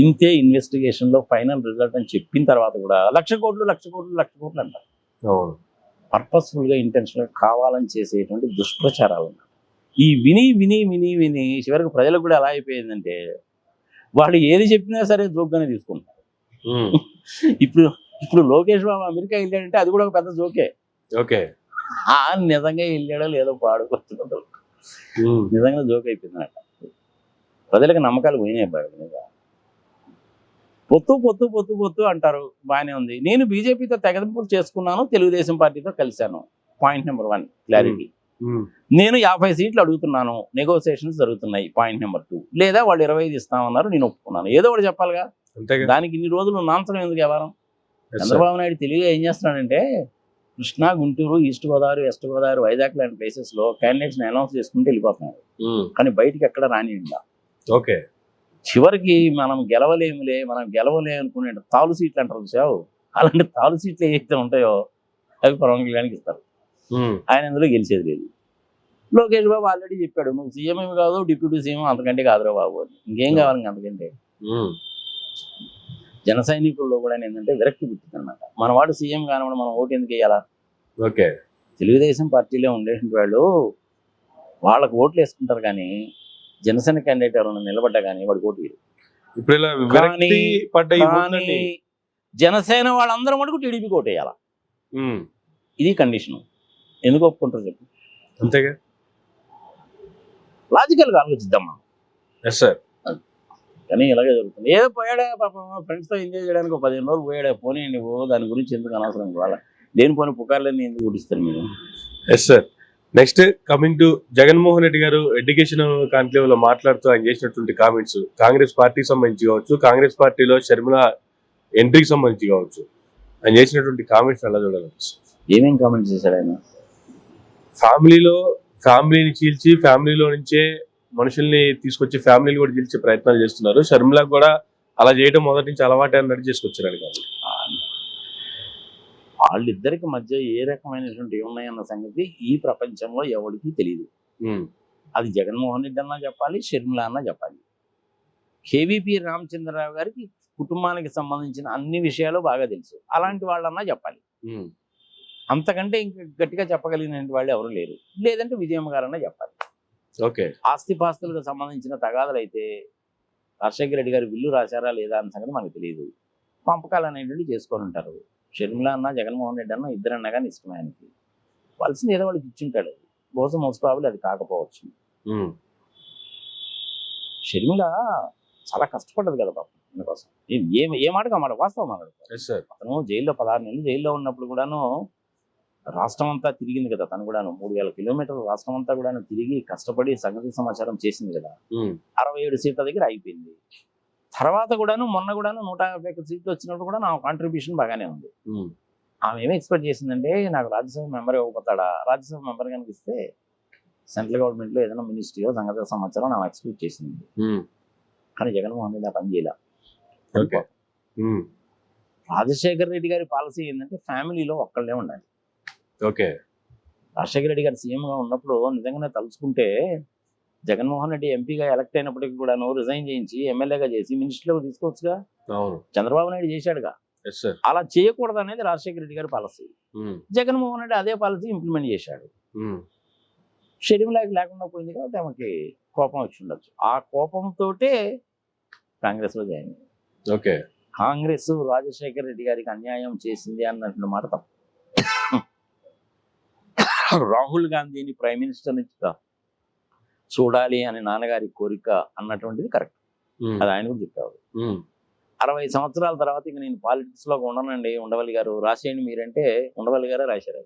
ఇంతే ఇన్వెస్టిగేషన్ లో ఫైనల్ రిజల్ట్ అని చెప్పిన తర్వాత కూడా 1,00,000 కోట్లు అంటారు. పర్పస్ఫుల్ గా ఇంటెన్షనల్ కావాలని చేసేటువంటి దుష్ప్రచారాలు. ఈ విని చివరికి ప్రజలకు కూడా ఎలా అయిపోయిందంటే వాళ్ళు ఏది చెప్పినా సరే జోక్గానే తీసుకుంటారు. ఇప్పుడు లోకేష్ బాబు అమెరికా వెళ్ళాడంటే అది కూడా ఒక పెద్ద జోకే. ఓకే, నిజంగా వెళ్ళాడో లేదో పాడుకొస్తున్నది, నిజంగా జోక్ అయిపోయిందట. ప్రజలకు నమ్మకాలు పోయినాయి బాగా. పొత్తు అంటారు, బాగానే ఉంది. నేను బీజేపీతో తెగదింపులు చేసుకున్నాను, తెలుగుదేశం పార్టీతో కలిశాను. Point number 1 clarity. నేను 50 సీట్లు అడుగుతున్నాను, నెగోసియేషన్స్ జరుగుతున్నాయి. Point number 2. లేదా వాళ్ళు 25 ఇస్తామన్నారు, నేను ఒప్పుకున్నాను. ఏదో ఒకటి చెప్పాలిగా. దానికి ఇన్ని రోజులు నాంచడం ఎందుకు వ్యవహారం? చంద్రబాబు నాయుడు తెలివిగా ఏం చేస్తున్నాడంటే కృష్ణా, గుంటూరు, ఈస్ట్ గోదావరి, వెస్ట్ గోదావరి, వైజాగ్ లాంటి ప్లేసెస్ లో క్యాండిడేట్స్ అనౌన్స్ చేసుకుంటూ వెళ్ళిపోతున్నారు. కానీ బయటికి ఎక్కడ రానియండి. ఓకే, చివరికి మనం గెలవలే అనుకునే తాలు సీట్లు అంటారు చూసావు, అలాంటి తాలు సీట్లు ఏవైతే ఉంటాయో అవి పవన్ కళ్యాణ్కి ఇస్తారు. ఆయన అందులో గెలిచేది లేదు. లోకేష్ బాబు ఆల్రెడీ చెప్పాడు, నువ్వు సీఎం ఏమి కాదు, డిప్యూటీ సీఎం అంతకంటే కాదురా బాబు అని. ఇంకేం కావాలి అంతకంటే? జన సైనికుల్లో కూడా ఏంటంటే విరక్తి పుట్టింది అనమాట. మన వాడు సీఎం కానివాడు మనం ఓటు ఎందుకు వేయాలా? ఓకే, తెలుగుదేశం పార్టీలో ఉండేటువంటి వాళ్ళు వాళ్ళకు ఓట్లు వేసుకుంటారు, కానీ జనసేన క్యాండిడేట్ ఎవరైనా నిలబడ్డా కానీ వాడికి ఓటు వేయరు. కానీ జనసేన వాళ్ళందరూ మటుకు టీడీపీకి ఓటు వేయాలా, ఇది కండిషన్. ఎందుకు ఒప్పుకుంటారు చెప్పు? అంతేగా, లాజికల్గా ఆలోచిద్దామా. Yes sir. కానీ ఇలాగే జరుగుతుంది. ఏదో పోయాడా పాపం ఫ్రెండ్స్తో ఎంజాయ్ చేయడానికి 15 రోజులు పోయాడా, పోనీయండి, దాని గురించి ఎందుకు అనవసరం వాళ్ళ దేని పోనీ పుకార్లన్నీ ఎందుకు గుడిస్తారు మీరు? Yes sir. Next coming to Jaganmohan Reddy garu education conclave లో మాట్లాడుతూ ఆయన చేసినటువంటి కామెంట్స్, కాంగ్రెస్ పార్టీకి సంబంధించి కావచ్చు, కాంగ్రెస్ పార్టీలో షర్మిల ఎంట్రీకి సంబంధించి కావచ్చు, ఆయన చేసినటువంటి కామెంట్స్ ఎలా చూడాలి? ఏమేం కామెంట్స్ చేశాడు ఆయన? ఫ్యామిలీని చీల్చి ఫ్యామిలీలో నుంచే మనుషుల్ని తీసుకొచ్చి ఫ్యామిలీని కూడా చీల్చే ప్రయత్నాలు చేస్తున్నారు. షర్మిలకు కూడా అలా చేయడం మొదటి నుంచి అలవాటు అన్నట్టు చేసుకొచ్చారు. కాబట్టి వాళ్ళిద్దరికి మధ్య ఏ రకమైనటువంటి ఉన్నాయన్న సంగతి ఈ ప్రపంచంలో ఎవరికి తెలియదు. అది జగన్మోహన్ రెడ్డి అన్నా చెప్పాలి, షర్మిల అన్నా చెప్పాలి. కేవీపీ రామచంద్రరావు గారికి కుటుంబానికి సంబంధించిన అన్ని విషయాలు బాగా తెలుసు, అలాంటి వాళ్ళన్నా చెప్పాలి. అంతకంటే ఇంకా గట్టిగా చెప్పగలిగిన వాళ్ళు ఎవరు లేరు. లేదంటే విజయమ్మ గారన్నా చెప్పాలి. ఓకే, ఆస్తిపాస్తులకు సంబంధించిన తగాదాలు అయితే రాజశేఖర రెడ్డి గారు విల్లు రాశారా లేదా అన్న సంగతి మనకు తెలియదు. పంపకాలు అనేటువంటి చేసుకొని ఉంటారు. షర్మిల అన్న జగన్మోహన్ రెడ్డి అన్న ఇద్దరన్నా కానీ ఇష్టం ఆయనకి. వాళ్ళసింది ఏదో వాళ్ళకి ఇచ్చింటాడు. బహుశా మోస్ట్ ప్రాబబ్లీ అది కాకపోవచ్చు. షర్మిల చాలా కష్టపడ్డది కదా పాపం దీనికోసం. ఏ మాటగా మాట వాస్తవం మాట్లాడుతారు. అతను జైల్లో 16 నెలలు జైల్లో ఉన్నప్పుడు కూడాను రాష్ట్రం అంతా తిరిగింది కదా. తను కూడాను 3000 కిలోమీటర్లు రాష్ట్రం అంతా కూడా తిరిగి కష్టపడి సంగతి సమాచారం చేసింది కదా. 67 సీట్ల దగ్గర అయిపోయింది. తర్వాత కూడాను మొన్న కూడాను 151 సీట్లు వచ్చినప్పుడు కూడా నా కాంట్రిబ్యూషన్ బాగానే ఉంది. ఆమె ఏమి ఎక్స్పెక్ట్ చేసిందంటే నాకు రాజ్యసభ మెంబర్ ఇవ్వకపోతాడా, రాజ్యసభ మెంబర్ కనుక ఇస్తే సెంట్రల్ గవర్నమెంట్లో ఏదైనా మినిస్ట్రీయో సంగతి సమాచారం ఆమె ఎక్స్పెక్ట్ చేసింది. కానీ జగన్మోహన్ రెడ్డి ఆ పని చేయలే. ఓకే. రాజశేఖర రెడ్డి గారి పాలసీ ఏంటంటే ఫ్యామిలీలో ఒక్కళ్ళే ఉండాలి. ఓకే. రాజశేఖర రెడ్డి గారు సీఎంగా ఉన్నప్పుడు నిజంగానే తలుచుకుంటే జగన్మోహన్ రెడ్డి ఎంపీగా ఎలక్ట్ అయినప్పటికీ కూడా రిజైన్ చేయించి ఎమ్మెల్యేగా చేసి మినిస్టర్లోకి తీసుకోవచ్చుగా. అవును. చంద్రబాబు నాయుడు చేశాడుగా. Yes sir. అలా చేయకూడదు అనేది రాజశేఖర రెడ్డి గారి పాలసీ. జగన్మోహన్ రెడ్డి అదే పాలసీ ఇంప్లిమెంట్ చేశాడు. షర్మిలాకి లేకుండా పోయింది కాబట్టి ఆమెకి కోపం వచ్చి ఉండొచ్చు. ఆ కోపంతో కాంగ్రెస్లో జాయిన్ అయింది. ఓకే. కాంగ్రెస్ రాజశేఖర రెడ్డి గారికి అన్యాయం చేసింది అన్నటువంటి మాట తప్పు. రాహుల్ గాంధీని ప్రైమ్ మినిస్టర్ నుంచి చూడాలి అని నాన్నగారి కోరిక అన్నటువంటిది కరెక్ట్. అది ఆయన కూడా చెప్పారు. 60 సంవత్సరాల తర్వాత ఇక నేను పాలిటిక్స్ లో ఉండనండి, ఉండవల్లి గారు రాసేయండి మీరంటే ఉండవల్లి గారే రాశారు.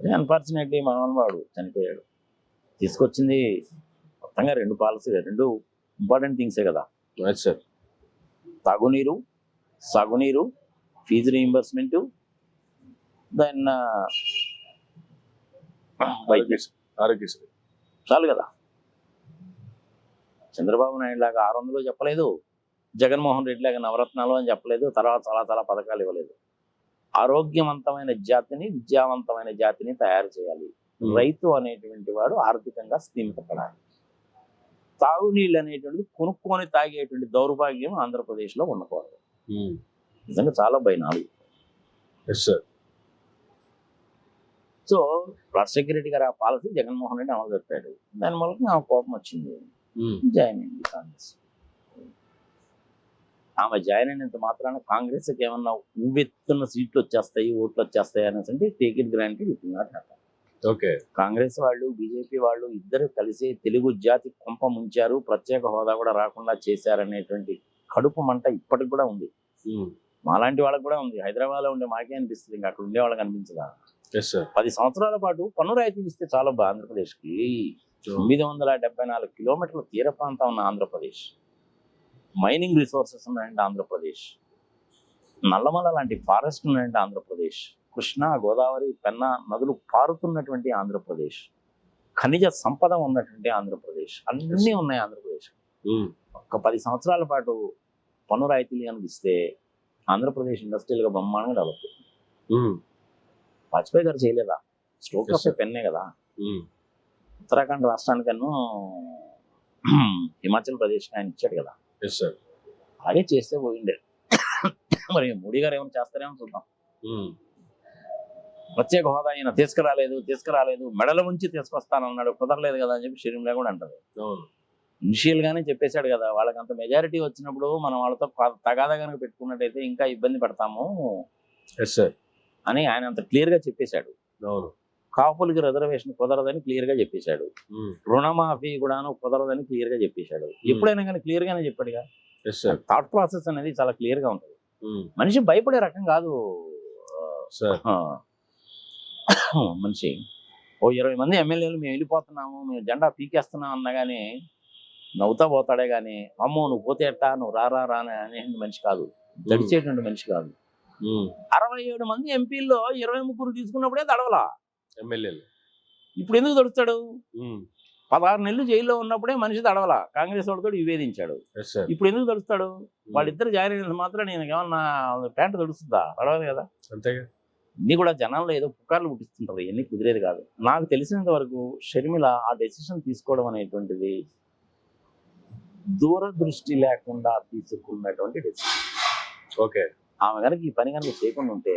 అది అన్ఫార్చునేట్లీ మామూలు చనిపోయాడు. తీసుకొచ్చింది మొత్తంగా 2 పాలసీ, 2 ఇంపార్టెంట్ థింగ్సే కదా సార్. తాగునీరు, సాగునీరు, ఫీజు రీయింబర్స్మెంట్, దెన్ ఆరోగ్యశ్రీ చాలు కదా. చంద్రబాబు నాయుడు లాగా 600 చెప్పలేదు, జగన్మోహన్ రెడ్డి లాగా నవరత్నాలు అని చెప్పలేదు, తర్వాత చాలా చాలా పథకాలు ఇవ్వలేదు. ఆరోగ్యవంతమైన జాతిని, విద్యావంతమైన జాతిని తయారు చేయాలి. రైతు అనేటువంటి వాడు ఆర్థికంగా స్థిమితపడాలి. తాగునీళ్ళు అనేటువంటిది కొనుక్కొని తాగేటువంటి దౌర్భాగ్యం ఆంధ్రప్రదేశ్లో ఉండకూడదు. నిజంగా చాలా భయనాలు. సో రాజశేఖర రెడ్డి గారు ఆ పాలసీ జగన్మోహన్ రెడ్డి అమలు జరిపాడు. దాని మూలంగా ఆమె కోపం వచ్చింది, జాయిన్ అయింది కాంగ్రెస్. ఆమె జాయిన్ అయినంత మాత్రాన కాంగ్రెస్కి ఏమన్నా ఉవ్వెత్తున్న సీట్లు వచ్చేస్తాయి, ఓట్లు వచ్చేస్తాయి అనేసి అంటే take it granted it will not happen. Okay. Congress వాళ్ళు బీజేపీ వాళ్ళు ఇద్దరు కలిసి తెలుగు జాతి కొంప ముంచారు, ప్రత్యేక హోదా కూడా రాకుండా చేశారనేటువంటి కడుపు మంట ఇప్పటికి కూడా ఉంది. మాలాంటి వాళ్ళకి కూడా ఉంది. హైదరాబాద్ లో ఉండే మాకే అనిపిస్తుంది, ఇంకా అక్కడ ఉండే వాళ్ళకి అనిపించదా? 10 సంవత్సరాల పాటు పన్ను రాయితీలు ఇస్తే చాలా ఆంధ్రప్రదేశ్ కి 974 కిలోమీటర్ల తీర ప్రాంతం ఉన్న ఆంధ్రప్రదేశ్, మైనింగ్ రిసోర్సెస్ ఉన్నాయంటే ఆంధ్రప్రదేశ్, నల్లమల లాంటి ఫారెస్ట్ ఉన్నాయంటే ఆంధ్రప్రదేశ్, కృష్ణా, గోదావరి, పెన్నా నదులు పారుతున్నటువంటి ఆంధ్రప్రదేశ్, ఖనిజ సంపద ఉన్నటువంటి ఆంధ్రప్రదేశ్, అన్నీ ఉన్నాయి ఆంధ్రప్రదేశ్. ఒక్క 10 సంవత్సరాల పాటు పన్ను రాయితీలు కనిపిస్తే ఆంధ్రప్రదేశ్ ఇండస్ట్రియల్ గా బ్రహ్మాండంగా డెవలప్ అవుతుంది. వాజ్పేయి గారు చేయలేదా? స్ట్రోక్ ఆఫ్ పెన్నే కదా. ఉత్తరాఖండ్ రాష్ట్రానికన్నా హిమాచల్ ప్రదేశ్ ఆయన ఇచ్చాడు కదా. అలాగే చేస్తే పోయిండే. మరి మోడీ గారు ఏమైనా చేస్తారేమో చూద్దాం. ప్రత్యేక హోదా ఆయన తీసుకురాలేదు, మెడల ఉంచి తీసుకొస్తానన్నాడు, కుదరలేదు కదా అని చెప్పి షర్మిలా కూడా అంటది. ఇనిషియల్ గానే చెప్పేశాడు కదా, వాళ్ళకి అంత మెజారిటీ వచ్చినప్పుడు మనం వాళ్ళతో తగాదా కనుక పెట్టుకున్నట్టయితే ఇంకా ఇబ్బంది పడతాము అని ఆయన అంత క్లియర్ గా చెప్పేశాడు. కాపులకి రిజర్వేషన్ కుదరదని క్లియర్ గా చెప్పేశాడు. రుణమాఫీ కూడాను కుదరదని క్లియర్ గా చెప్పేశాడు. ఎప్పుడైనా కానీ క్లియర్ గానే చెప్పాడుగా. థాట్ ప్రాసెస్ అనేది చాలా క్లియర్ గా ఉంటుంది. మనిషి భయపడే రకం కాదు. మనిషి 20 మంది ఎమ్మెల్యేలు మేము వెళ్ళిపోతున్నాము, మేము జెండా పీకేస్తున్నాం అన్నా కానీ నవ్వుతా పోతాడే కానీ అమ్మో నువ్వు పోతే ఎట్టా, నువ్వు రారా అనే మనిషి కాదు, దడిచేటువంటి మనిషి కాదు. 67 మంది ఎంపీల్లో 23 తీసుకున్నప్పుడే దడవలా ఎమ్మెల్యేలు. ఇప్పుడు ఎందుకు దొరుకుతాడు? 16 నెలలు జైల్లో ఉన్నప్పుడే మనిషి దడవలా, కాంగ్రెస్ వాళ్ళతో వివేదించాడు. ఇప్పుడు ఎందుకు దొరుకుతాడు? వాళ్ళిద్దరు జాయిన్ అయినంత మాత్రం నేను ఏమన్నా ప్యాంటు దొరుకుతుందా? దడవదు కదా. అంతేగా. ఇన్ని కూడా జనాల్లో ఏదో పుకార్లు పుట్టిస్తుంటారు, ఇవన్నీ కుదిరేది కాదు. నాకు తెలిసినంత వరకు షర్మిల ఆ డెసిషన్ తీసుకోవడం అనేటువంటిది దూరదృష్టి లేకుండా తీసుకున్నటువంటి డెసిషన్. ఓకే. ఆమె కనుక ఈ పని కనుక చేయకుండా ఉంటే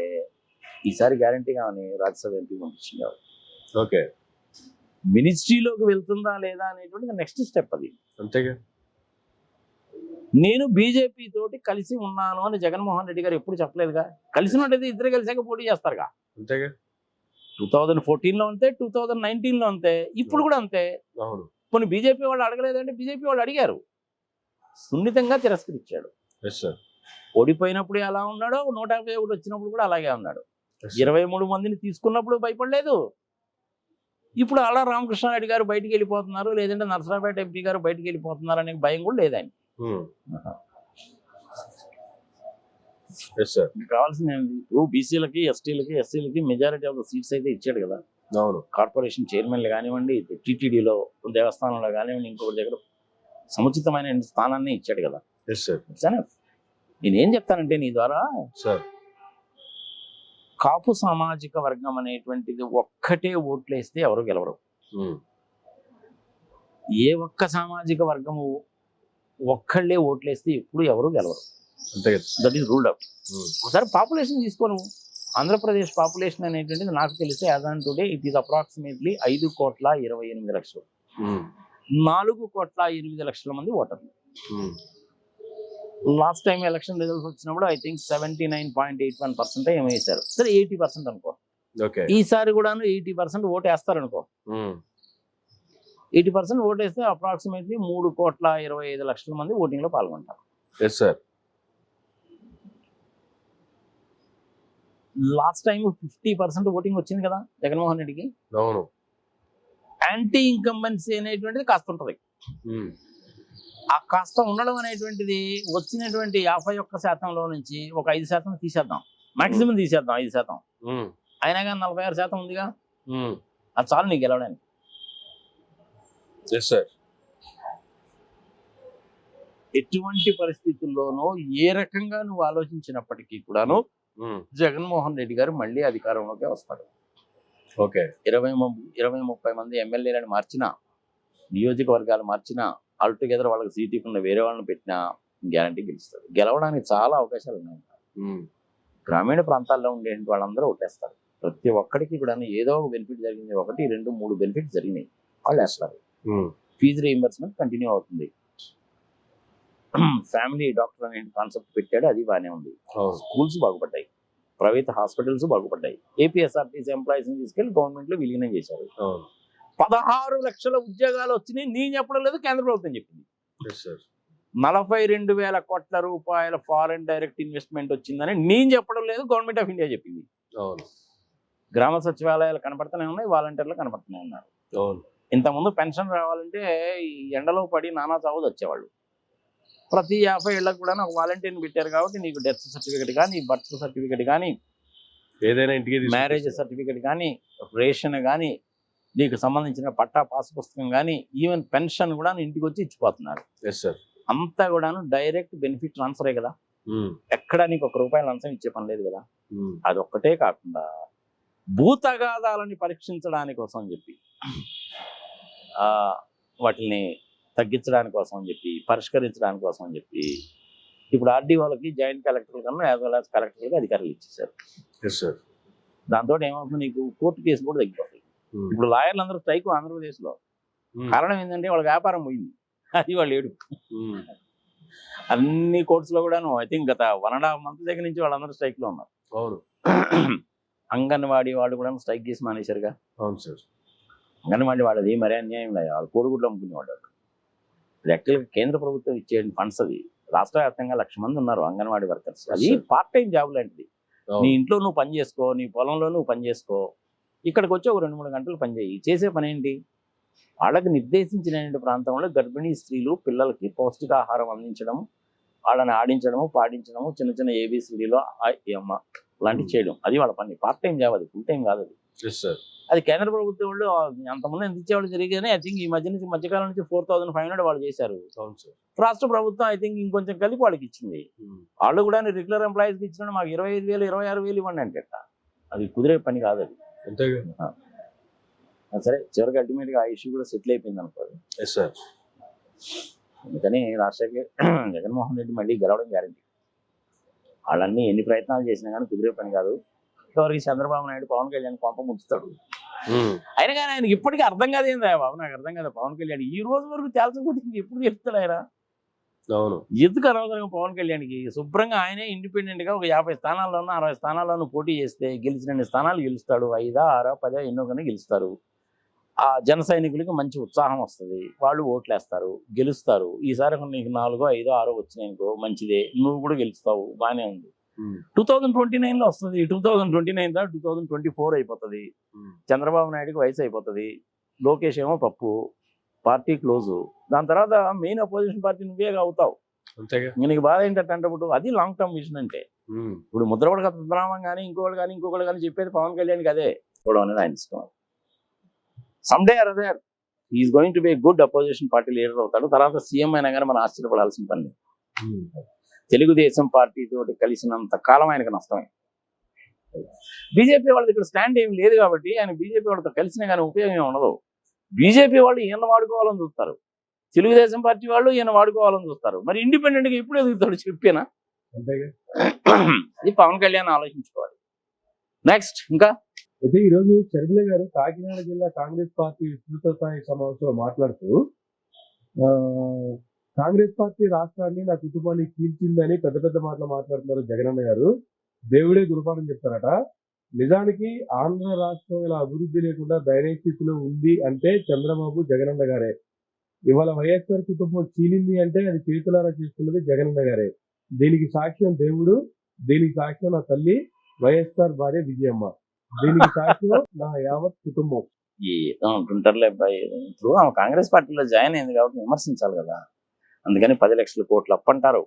ఈసారి గ్యారంటీగా రాజ్యసభ ఎంపీ పంపించింది. ఓకే. మినిస్ట్రీలోకి వెళ్తుందా లేదా అనేటువంటిది నెక్స్ట్ స్టెప్. అది అంతేగా. నేను బీజేపీ తోటి కలిసి ఉన్నాను అని జగన్మోహన్ రెడ్డి గారు ఎప్పుడు చెప్పలేదుగా. కలిసి ఉన్నట్టయితే ఇద్దరు కలిసాక పోటీ చేస్తారుగా. అంతేగా. 2014లో అంతే, 2019లో అంతే, ఇప్పుడు కూడా అంతే. కొన్ని బీజేపీ వాళ్ళు అడగలేదంటే బీజేపీ వాళ్ళు అడిగారు, సున్నితంగా తిరస్కరించాడు. ఓడిపోయినప్పుడు ఎలా ఉన్నాడో 151 వచ్చినప్పుడు కూడా అలాగే ఉన్నాడు. 23 మందిని తీసుకున్నప్పుడు భయపడలేదు. ఇప్పుడు అలా రామకృష్ణారెడ్డి గారు బయటికి వెళ్ళిపోతున్నారు, లేదంటే నరసరావుపేట ఎంపీ గారు బయటికి వెళ్ళిపోతున్నారు అనే భయం కూడా లేదని. Yes sir. కావాల్సింది ఏంటి? ఇప్పుడు బీసీలకి, ఎస్సీలకి మెజారిటీ ఆఫ్ ద సీట్స్ అయితే ఇచ్చాడు కదా. అవును. కార్పొరేషన్ చైర్మన్లు కానివ్వండి, టీటీడీలో దేవస్థానంలో కానివ్వండి, ఇంకొకటి దగ్గర సముచితమైన స్థానాన్ని ఇచ్చాడు కదా. Yes sir. నేనేం చెప్తానంటే నీ ద్వారా సార్. కాపు సామాజిక వర్గం అనేటువంటిది ఒక్కటే ఓట్లేస్తే ఎవరు గెలవరు. ఏ ఒక్క సామాజిక వర్గము ఒక్కళ్ళే ఓట్లేస్తే ఎప్పుడు ఎవరు గెలవరు. అంతే కదా. That is ruled out. ఒకసారి పాపులేషన్ తీసుకోను. ఆంధ్రప్రదేశ్ పాపులేషన్ అనేటువంటిది నాకు తెలిసి as on today it is approximately 5,28,00,000. 4,08,00,000 మంది ఓటర్లు. లాస్ట్ టైం ఎలక్షన్ రిజల్ట్స్ వచ్చినప్పుడు ఐ థింక్ 79.81% ఏమో వేశారు. సరే 80% అనుకో. ఈసారి కూడాను 80% ఓటు వేస్తారనుకో. 80% ఓటు వేస్తే అప్రాక్సిమేట్లీ 3,25,00,000 మంది ఓటింగ్ లో పాల్గొంటారు. లాస్ట్ టైం 50% ఓటింగ్ వచ్చింది కదా జగన్మోహన్ రెడ్డికి. అవును. యాంటీ ఇన్కంబెన్సీ అనేటువంటిది కాస్త ఉంటుంది. ఆ కాస్త ఉండడం అనేటువంటిది వచ్చినటువంటి 51% నుంచి ఒక 5% తీసేద్దాం, మాక్సిమం తీసేద్దాం 5%. అయినా కానీ 46% ఉందిగా, అది చాలు నీకు గెలవడానికి. ఎటువంటి పరిస్థితుల్లోనూ ఏ రకంగా నువ్వు ఆలోచించినప్పటికీ కూడాను జగన్మోహన్ రెడ్డి గారు మళ్ళీ అధికారంలోకి వస్తాడు. 20-30 మంది ఎమ్మెల్యేలను మార్చినా, నియోజకవర్గాలు మార్చినా, ఆల్టుగెదర్ వాళ్ళకి సీట్ ఇవ్వకుండా వేరే వాళ్ళని పెట్టినా గ్యారంటీ గెలుస్తారు. గెలవడానికి చాలా అవకాశాలు ఉన్నాయి. గ్రామీణ ప్రాంతాల్లో ఉండే వాళ్ళందరూ ఓటేస్తారు. ప్రతి ఒక్కడికి కూడా ఏదో ఒక బెనిఫిట్ జరిగింది, 1, 2, 3 బెనిఫిట్స్ జరిగినాయి, వాళ్ళు వేస్తారు. ఫీజు రీయింబర్స్మెంట్ కంటిన్యూ అవుతుంది. ఫ్యామిలీ డాక్టర్ అనే కాన్సెప్ట్ పెట్టాడు, అది బాగానే ఉంది. స్కూల్స్ బాగుపడ్డాయి, ప్రైవేట్ హాస్పిటల్స్ బాగుపడ్డాయి. ఏపీఎస్ఆర్టీసీ ఎంప్లాయీస్ తీసుకెళ్లి గవర్నమెంట్ లో విలీనం చేశారు. 16 లక్షల ఉద్యోగాలు వచ్చినాయి. నేను చెప్పడం లేదు, కేంద్ర ప్రభుత్వం చెప్పింది. 42,000 కోట్ల రూపాయల ఫారెన్ డైరెక్ట్ ఇన్వెస్ట్మెంట్ వచ్చిందని నేను చెప్పడం లేదు, గవర్నమెంట్ ఆఫ్ ఇండియా చెప్పింది. గ్రామ సచివాలయాలు కనపడుతూనే ఉన్నాయి, వాలంటీర్లు కనపడుతూనే ఉన్నారు. ఇంతకుముందు పెన్షన్ రావాలంటే ఈ ఎండలో పడి నానా చావు వచ్చేవాళ్ళు. ప్రతి 50 ఏళ్ళకు కూడా ఒక వాలంటీర్ని పెట్టారు కాబట్టి నీకు డెత్ సర్టిఫికేట్ కానీ, బర్త్ సర్టిఫికేట్ కానీ, ఏదైనా ఇంటికి మ్యారేజ్ సర్టిఫికేట్ కానీ, రేషన్ కానీ, నీకు సంబంధించిన పట్టా పాస్ పుస్తకం కానీ, ఈవెన్ పెన్షన్ కూడా ఇంటికి వచ్చి ఇచ్చిపోతున్నారు. అంతా కూడాను డైరెక్ట్ బెనిఫిట్ ట్రాన్స్ఫరే కదా. ఎక్కడ నీకు ₹1 లంచం ఇచ్చే పని లేదు కదా. అదొక్కటే కాకుండా భూతగాదాలని పరీక్షించడానికి కోసం అని చెప్పి, వాటిని తగ్గించడానికి కోసం అని చెప్పి, పరిష్కరించడానికి కోసం అని చెప్పి ఇప్పుడు ఆర్డీఓలకి, జాయింట్ కలెక్టర్ల కన్నా యాజ్ వెల్ యాజ్ కలెక్టర్లకి అధికారులు ఇచ్చేసారు. దాంతో ఏమవుతుంది, నీకు కోర్టు కేసు కూడా తగ్గిపోతాయి. ఇప్పుడు లాయర్లు అందరూ స్ట్రైక్ ఆంధ్రప్రదేశ్ లో. కారణం ఏంటంటే వాళ్ళ వ్యాపారం పోయింది, అది వాళ్ళు ఏడు. అన్ని కోర్ట్స్ లో కూడాను ఐ థింక్ గత 1.5 months దగ్గర నుంచి వాళ్ళందరూ స్ట్రైక్ లో ఉన్నారు. అంగన్వాడీ వాళ్ళు కూడా స్ట్రైక్ చేసి మానేశారుగా. అంగన్వాడీ వాళ్ళది మరీ అన్యాయం లేదు, వాళ్ళు కోడిగుడ్లు అమ్ముకునేవాళ్ళు. యాక్చువల్గా కేంద్ర ప్రభుత్వం ఇచ్చే ఫండ్స్ అది. రాష్ట్ర వ్యాప్తంగా 1,00,000 మంది ఉన్నారు అంగన్వాడీ వర్కర్స్. అది పార్ట్ టైం జాబ్ లాంటిది. నీ ఇంట్లో నువ్వు పని చేసుకో, నీ పొలంలో నువ్వు పని చేసుకో, ఇక్కడికి వచ్చి ఒక 2-3 గంటలు పని చేయి. చేసే పని ఏంటి, వాళ్ళకి నిర్దేశించిన ప్రాంతంలో గర్భిణీ స్త్రీలు పిల్లలకి పౌష్టికాహారం అందించడం, వాళ్ళని ఆడించడము, పాడించడము, చిన్న చిన్న ఏబిసిడీలో అమ్మ లాంటివి చేయడం, అది వాళ్ళ పని. పార్ట్ టైం జాబ్, అది ఫుల్ టైం కాదు. అది అది కేంద్ర ప్రభుత్వం వాళ్ళు అంతమంది ఎంత ఇచ్చేవాళ్ళు జరిగానే. ఐ థింక్ ఈ మధ్యకాలం నుంచి 4,500 వాళ్ళు చేశారు. రాష్ట్ర ప్రభుత్వం ఐ థింక్ ఇంకొంచెం కలిపి వాళ్ళకి ఇచ్చింది. వాళ్ళు కూడా రెగ్యులర్ ఎంప్లాయీస్కి ఇచ్చిన మాకు 25,000, 26,000 ఇవ్వండి అంటే అది కుదిరే పని కాదు. అది సరే, చివరికి అల్టిమేట్గా ఆ ఇష్యూ కూడా సెటిల్ అయిపోయింది అనుకోదు. అందుకని జగన్మోహన్ రెడ్డి మళ్ళీ గెలవడం గ్యారెంటీ. వాళ్ళన్నీ ఎన్ని ప్రయత్నాలు చేసినా కానీ కుదిరే పని కాదు. ఇంతవరకు చంద్రబాబు నాయుడు పవన్ కళ్యాణ్ కొంప ముంచుతాడు. అయినా కానీ ఆయనకి ఇప్పటికీ అర్థం కాదు. ఏందా బాబు, నాకు అర్థం కాదు. పవన్ కళ్యాణ్ ఈ రోజు వరకు తేల్చకపోతే ఎప్పుడు చెప్తాడు ఆయన? ఎందుకు అనవసరంగా పవన్ కళ్యాణ్కి? శుభ్రంగా ఆయనే ఇండిపెండెంట్ గా ఒక 50 స్థానాల్లోనూ 60 స్థానాల్లోనూ పోటీ చేస్తే గెలిచిన స్థానాలు గెలుస్తాడు. 5, 6, 10 ఎన్నో కన్నా గెలుస్తారు. ఆ జన సైనికులకి మంచి ఉత్సాహం వస్తుంది, వాళ్ళు ఓట్లేస్తారు, గెలుస్తారు. ఈసారి నీకు 4, 5, 6 వచ్చినాయనుకో మంచిదే, నువ్వు కూడా గెలుస్తావు, బాగానే ఉంది. 2029లో వస్తుంది. 2029 దా 2024 అయిపోతుంది. చంద్రబాబు నాయుడుకి వయసు అయిపోతుంది, లోకేష్ ఏమో పప్పు, పార్టీ క్లోజు. దాని తర్వాత మెయిన్ అపోజిషన్ పార్టీ నువ్వే అవుతావు. నీకు బాధ ఏంటంటే అది లాంగ్ టర్మ్ విజన్ అంటే. ఇప్పుడు ముద్రపడ పద్మనాభం కానీ ఇంకొకళ్ళు కానీ చెప్పేది పవన్ కళ్యాణ్కి అదే చూడడం అనేది ఆయన ఇష్టం. Someday or other is going to be good opposition party leader అవుతాడు. తర్వాత సీఎం అయినా కానీ మనం ఆశ్చర్యపడాల్సిన పని లేదు. తెలుగుదేశం పార్టీ తోటి కలిసినంత కాలం ఆయనకు నష్టమే. బీజేపీ వాళ్ళది ఇక్కడ స్టాండ్ ఏమి లేదు కాబట్టి ఆయన బీజేపీ వాళ్ళతో కలిసినా కానీ ఉపయోగం ఏమి ఉండదు. బీజేపీ వాళ్ళు ఈయన వాడుకోవాలని చూస్తారు, తెలుగుదేశం పార్టీ వాళ్ళు ఈయన వాడుకోవాలని చూస్తారు. మరి ఇండిపెండెంట్గా ఎప్పుడు ఎదుగుతాడు చెప్పేనా? అది పవన్ కళ్యాణ్ ఆలోచించుకోవాలి. నెక్స్ట్ ఇంకా అయితే ఈ రోజు చర్మిల గారు కాకినాడ జిల్లా కాంగ్రెస్ పార్టీ విస్తృత స్థాయి సమావేశంలో మాట్లాడుతూ కాంగ్రెస్ పార్టీ రాష్ట్రాన్ని నా కుటుంబాన్ని చీల్చిందని పెద్ద పెద్ద మాటలు మాట్లాడుతున్నారు జగనన్న గారు. దేవుడే గురుపాఠం చెప్తారట. నిజానికి ఆంధ్ర రాష్ట్రం ఇలా అభివృద్ధి లేకుండా దయనీయ స్థితిలో ఉంది అంటే చంద్రబాబు జగనన్న గారే. ఇవాళ వైఎస్ఆర్ కుటుంబం చీలింది అంటే అది చేతులారా చేసుకున్నది జగనన్న గారే. దీనికి సాక్ష్యం దేవుడు, దీనికి సాక్ష్యం నా తల్లి వైఎస్ఆర్ భార్య విజయమ్మ, దీనికి సాక్ష్యం నా యావత్ కుటుంబం. అంటుంటారులే అబ్బాయి. ఇప్పుడు ఆమె కాంగ్రెస్ పార్టీలో జాయిన్ అయింది కాబట్టి విమర్శించాలి కదా. అందుకని 10 లక్షల కోట్లు అప్పంటారు,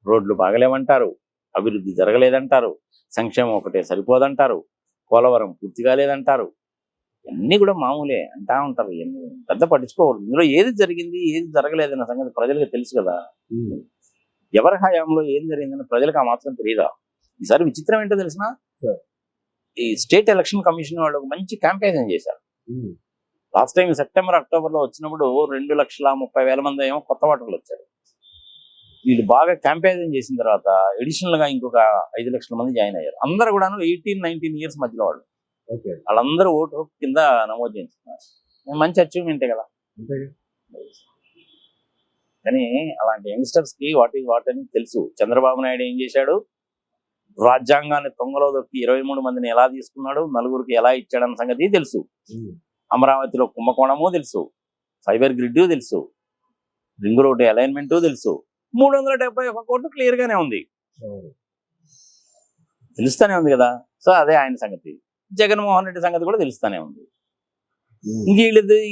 రోడ్లు బాగలేవంటారు, అభివృద్ధి జరగలేదంటారు, సంక్షేమం ఒకటే సరిపోదంటారు, పోలవరం పూర్తి కాలేదంటారు. ఇవన్నీ కూడా మామూలే అంటా ఉంటారు. ఇవన్నీ పెద్ద పట్టించుకోకూడదు. ఇందులో ఏది జరిగింది ఏది జరగలేదన్న సంగతి ప్రజలకు తెలుసు కదా. ఎవరి హయాంలో ఏం జరిగిందని ప్రజలకు ఆ మాత్రం తెలియదా? ఈసారి విచిత్రం ఏంటో తెలిసిన, ఈ స్టేట్ ఎలక్షన్ కమిషన్ వాళ్ళు ఒక మంచి క్యాంపెయిన్ చేశారు. లాస్ట్ టైం సెప్టెంబర్ అక్టోబర్లో వచ్చినప్పుడు 2,30,000 మంది ఏమో కొత్త ఓటర్లు వచ్చారు. వీళ్ళు బాగా క్యాంపెయిన్ చేసిన తర్వాత అడిషనల్ గా ఇంకొక 5 లక్షల మంది జాయిన్ అయ్యారు. అందరూ కూడా 18-19 ఇయర్స్ మధ్యలో వాళ్ళు. వాళ్ళందరూ ఓటు కింద నమోదు చేస్తున్నారు. మంచి అచీవ్మెంటే కదా. కానీ అలాంటి యంగ్స్టర్స్ కి వాట్ ఈజ్ వాట్ అని తెలుసు. చంద్రబాబు నాయుడు ఏం చేశాడు, రాజ్యాంగాన్ని తొంగలో దొక్కి 23 మందిని ఎలా తీసుకున్నాడు, నలుగురికి ఎలా ఇచ్చాడన్న సంగతి తెలుసు. అమరావతిలో కుంభకోణము తెలుసు, ఫైబర్ గ్రిడ్ తెలుసు, రింగ్ రోడ్డు అలైన్మెంట్ తెలుసు, 371 కోట్లు క్లియర్ గానే ఉంది, తెలుస్తానే ఉంది కదా. సో అదే ఆయన సంగతి. జగన్మోహన్ రెడ్డి సంగతి కూడా తెలుస్తానే ఉంది. ఇంక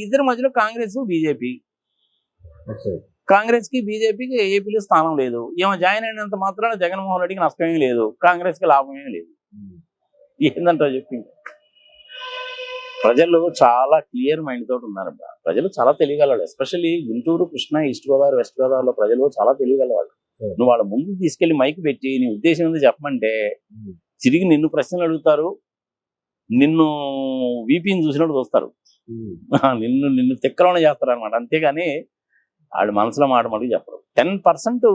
ఇద్దరి మధ్యలో కాంగ్రెస్ బీజేపీ. కాంగ్రెస్ కి బీజేపీకి ఏపీలో స్థానం లేదు. ఏమో జాయిన్ అయినంత మాత్రాన జగన్మోహన్ రెడ్డికి నష్టమేమీ లేదు, కాంగ్రెస్ కి లాభమేమీ లేదు. ఏందంటో చెప్పి ప్రజలు చాలా క్లియర్ మైండ్ తోటి ఉన్నారు. ప్రజలు చాలా తెలియగలవాళ్ళు. Especially Guntur, Krishna, east Godavari, west గోదావరిలో ప్రజలు చాలా తెలియగలవాళ్ళు. నువ్వు వాళ్ళ ముందు తీసుకెళ్లి మైక్ పెట్టి నీ ఉద్దేశం ఏంది చెప్పమంటే తిరిగి నిన్ను ప్రశ్నలు అడుగుతారు, నిన్ను వీపీని చూసినట్టు చూస్తారు, నిన్ను తిక్కలోనే చేస్తారు అనమాట. అంతేగాని వాళ్ళు మనసులో మాట మటుకు చెప్పరు. 10%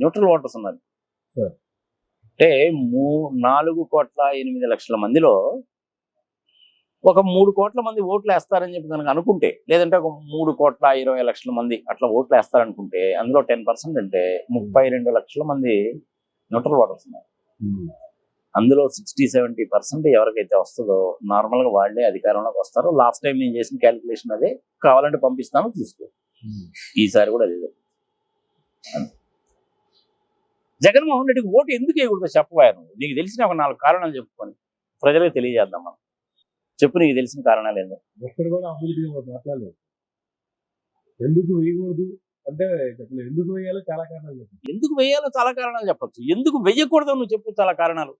న్యూట్రల్ ఓటర్స్ ఉన్నారు. అంటే 4,8,00,000 మందిలో ఒక 3 కోట్ల మంది ఓట్లు వేస్తారని చెప్పి కనుక అనుకుంటే, లేదంటే ఒక 3,20,00,000 మంది అట్లా ఓట్లు వేస్తారనుకుంటే, అందులో 10% అంటే 32 లక్షల మంది న్యూట్రల్ ఓటర్స్ ఉన్నారు. అందులో 60-70% ఎవరికైతే వస్తుందో నార్మల్ గా వాళ్ళే అధికారంలోకి వస్తారు. లాస్ట్ టైం నేను చేసిన క్యాలిక్యులేషన్ అదే, కావాలంటే పంపిస్తాను చూసుకో. ఈసారి కూడా అదే జరుగుతుంది. జగన్మోహన్ రెడ్డికి ఓటు ఎందుకు వేయకూడదో చెప్పబోయాను. నీకు తెలిసిన ఒక 4 కారణాలు చెప్పుకొని ప్రజలకు తెలియజేద్దాం మనం. చెప్పు, నీకు తెలిసిన కారణాలు ఏందో. ఒక్కడు కూడా అభివృద్ధి మాట్లాడలేదు. ఎందుకు వేయకూడదు అంటే చెప్పలేదు. ఎందుకు వేయాలో చాలా కారణాలు చెప్పచ్చు. ఎందుకు వేయాలో చాలా కారణాలు చెప్పచ్చు. ఎందుకు వేయకూడదు నువ్వు చెప్పు చాలా కారణాలు.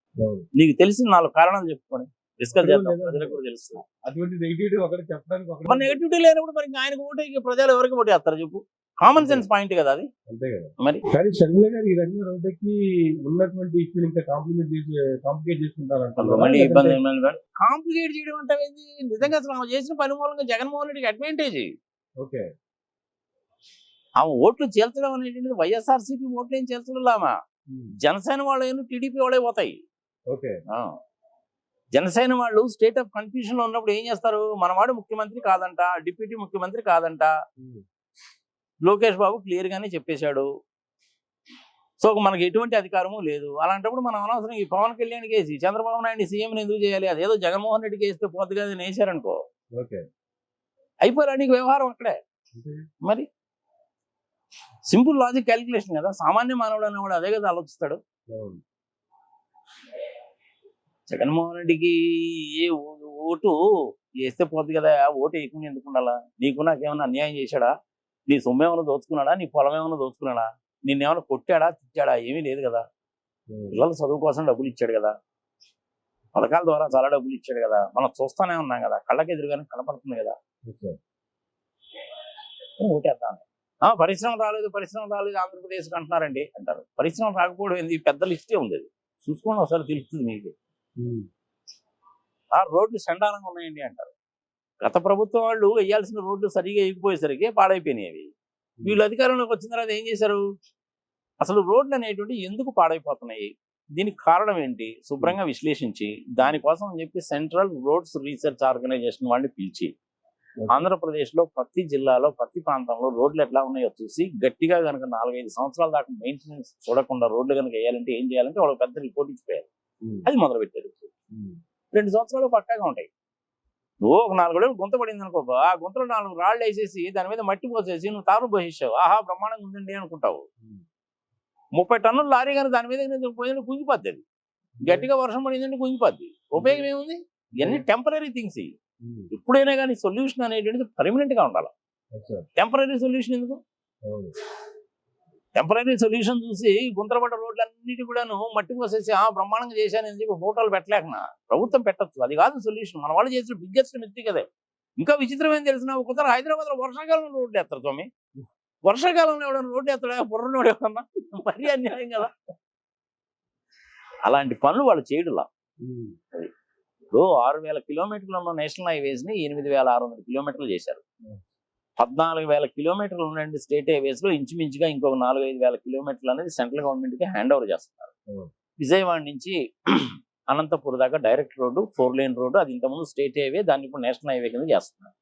నీకు తెలిసిన 4 కారణాలు చెప్పుకొని డిస్కస్ చేద్దాం, ప్రజలకు కూడా తెలుస్తుంది. అటువంటి నెగిటివిటీ ఒకటి చెప్పడానికి మరి నెగిటివిటీ లేనప్పుడు మరి ఆయనకు ఓటు ప్రజలు ఎవరికి ఓటు వేస్తారు చెప్పు? కామన్ సెన్స్ పాయింట్ కదా అది. అంతే కదా. మరి కానీ షర్మిల గారు ఈ రకంగా రోడ్డుకి ఉన్నటువంటి ఇష్యూని ఇంకా కాంప్లికేట్ చేసుకుంటారంటారు. మళ్ళీ ఇబ్బంది కాంప్లికేట్ చేయడం అంటే నిజంగా అసలు ఆమె చేసిన పని మూలంగా జగన్మోహన్ రెడ్డికి అడ్వాంటేజ్. ఓకే, ఆమె ఓట్లు చేల్చడం అనేటువంటిది వైఎస్ఆర్సీపీ ఓట్లు ఏం చేల్చడంలామా, జనసేన వాళ్ళు ఏమో టీడీపీ వాళ్ళే పోతాయి. ఓకే, జనసేన వాళ్ళు స్టేట్ ఆఫ్ కన్ఫ్యూజన్ లో ఉన్నప్పుడు ఏం చేస్తారు, మనవాడు ముఖ్యమంత్రి కాదంట, డిప్యూటీ ముఖ్యమంత్రి కాదంట, లోకేష్ బాబు క్లియర్ గానే చెప్పేశాడు. సో మనకి ఎటువంటి అధికారము లేదు. అలాంటప్పుడు మనం అనవసరం ఈ పవన్ కళ్యాణ్ కేసి చంద్రబాబు నాయుడు సీఎంని ఎందుకు చేయాలి? అదేదో జగన్మోహన్ రెడ్డికి వేస్తే పోద్దుగా వేసారనుకో, అయిపోయారు నీకు వ్యవహారం అక్కడే. మరి సింపుల్ లాజిక్ క్యాలిక్యులేషన్ కదా. సామాన్య మానవుడు అనేవాడు అదే కదా ఆలోచిస్తాడు. జగన్మోహన్ రెడ్డికి ఏ ఓటు వేస్తే పోద్ది కదా, ఓటు వేయకుండా ఎందుకు ఉండాలా? నీకు నాకేమన్నా అన్యాయం చేశాడా? నీ సొమ్ము ఏమైనా దోచుకున్నాడా? నీ పొలం ఏమైనా దోచుకున్నాడా? నిన్నేమైనా కొట్టాడా, తిట్టాడా? ఏమీ లేదు కదా. పిల్లల చదువు కోసం డబ్బులు ఇచ్చాడు కదా, పథకాల ద్వారా చాలా డబ్బులు ఇచ్చాడు కదా, మనం చూస్తూనే ఉన్నాం కదా, కళ్ళకి ఎదురుగానే కనపడుతుంది కదా. ఓటేద్దాం. పరిశ్రమ రాలేదు ఆంధ్రప్రదేశ్కి అంటున్నారండి అంటారు. పరిశ్రమ రాకపోవడం ఏంది, పెద్ద లిస్టే ఉంది, అది చూసుకోండి ఒకసారి తెలుస్తుంది మీకు. రోడ్లు చండాలంగా ఉన్నాయండి అంటారు. గత ప్రభుత్వం వాళ్ళు వేయాల్సిన రోడ్లు సరిగా వేయకపోయేసరికి పాడైపోయినాయి. వీళ్ళు అధికారంలోకి వచ్చిన తర్వాత ఏం చేశారు, అసలు రోడ్లు అనేటువంటి ఎందుకు పాడైపోతున్నాయి, దీనికి కారణం ఏంటి శుభ్రంగా విశ్లేషించి దానికోసం అని చెప్పి సెంట్రల్ రోడ్స్ రీసెర్చ్ ఆర్గనైజేషన్ వాళ్ళని పిలిచి ఆంధ్రప్రదేశ్లో ప్రతి జిల్లాలో ప్రతి ప్రాంతంలో రోడ్లు ఎట్లా ఉన్నాయో చూసి గట్టిగా కనుక 4-5 సంవత్సరాల దాకా మెయింటెనెన్స్ చూడకుండా రోడ్లు కనుక వేయాలంటే ఏం చేయాలంటే వాళ్ళకి పెద్ద రిపోర్ట్ ఇచ్చిపోయారు. అది మొదలుపెట్టారు. 2 సంవత్సరాలు పక్కాగా ఉంటాయి. నువ్వు ఒక 4 అడుగులు గుంత పడింది అనుకో, ఆ గుంతలో 4 రాళ్ళు వేసేసి దాని మీద మట్టి పోసేసి నువ్వు తారు పోసేసావు, ఆహా బ్రహ్మాండంగా ఉందండి అనుకుంటావు. 30 టన్నుల లారీ కానీ దాని మీద పోయిందంటే కుంగిపోద్ది. అది గట్టిగా వర్షం పడిందంటే కుంగిపోద్ది. ఉపయోగం ఏముంది? ఇవన్నీ టెంపరీ థింగ్స్. ఎప్పుడైనా కానీ సొల్యూషన్ అనేటువంటిది పర్మనెంట్ గా ఉండాలి. టెంపరీ సొల్యూషన్ ఎందుకు? టెంపరీ సొల్యూషన్ చూసి గుంతలపడ్డ రోడ్లన్నిటి కూడాను మట్టి పోసేసి బ్రహ్మాండంగా చేశానని చెప్పి ఫోటోలు పెట్టలేకనా ప్రభుత్వం పెట్టచ్చు. అది కాదు సొల్యూషన్. మన వాళ్ళు చేసిన బిగ్గెస్ట్ మిస్టేక్ అదే. ఇంకా విచిత్రం ఏం తెలిసిన, ఒకసారి హైదరాబాద్ లో వర్షాకాలంలో రోడ్లు వేస్తారు స్వామి. వర్షాకాలంలో ఎవడన్నా రోడ్డు వేస్తాడా? బుర్రనోడు ఎవడన్నా? మరీ అన్యాయం కదా. అలాంటి పనులు వాళ్ళు చేయడులా. ఇప్పుడు 6,000 కిలోమీటర్లు ఉన్న నేషనల్ హైవేస్ ని 8,600 కిలోమీటర్లు చేశారు. 14,000 కిలోమీటర్లు ఉండండి స్టేట్ హైవేస్ లో ఇంచుమించుగా ఇంకొక 4-5,000 కిలోమీటర్లు అనేది సెంట్రల్ గవర్నమెంట్ కి హ్యాండ్ ఓవర్ చేస్తున్నారు. విజయవాడ నుంచి అనంతపూర్ దాకా డైరెక్ట్ రోడ్డు, 4 లేన్ రోడ్డు, అది ఇంతకుముందు స్టేట్ హైవే, దాన్ని ఇప్పుడు నేషనల్ హైవే కింద చేస్తున్నారు.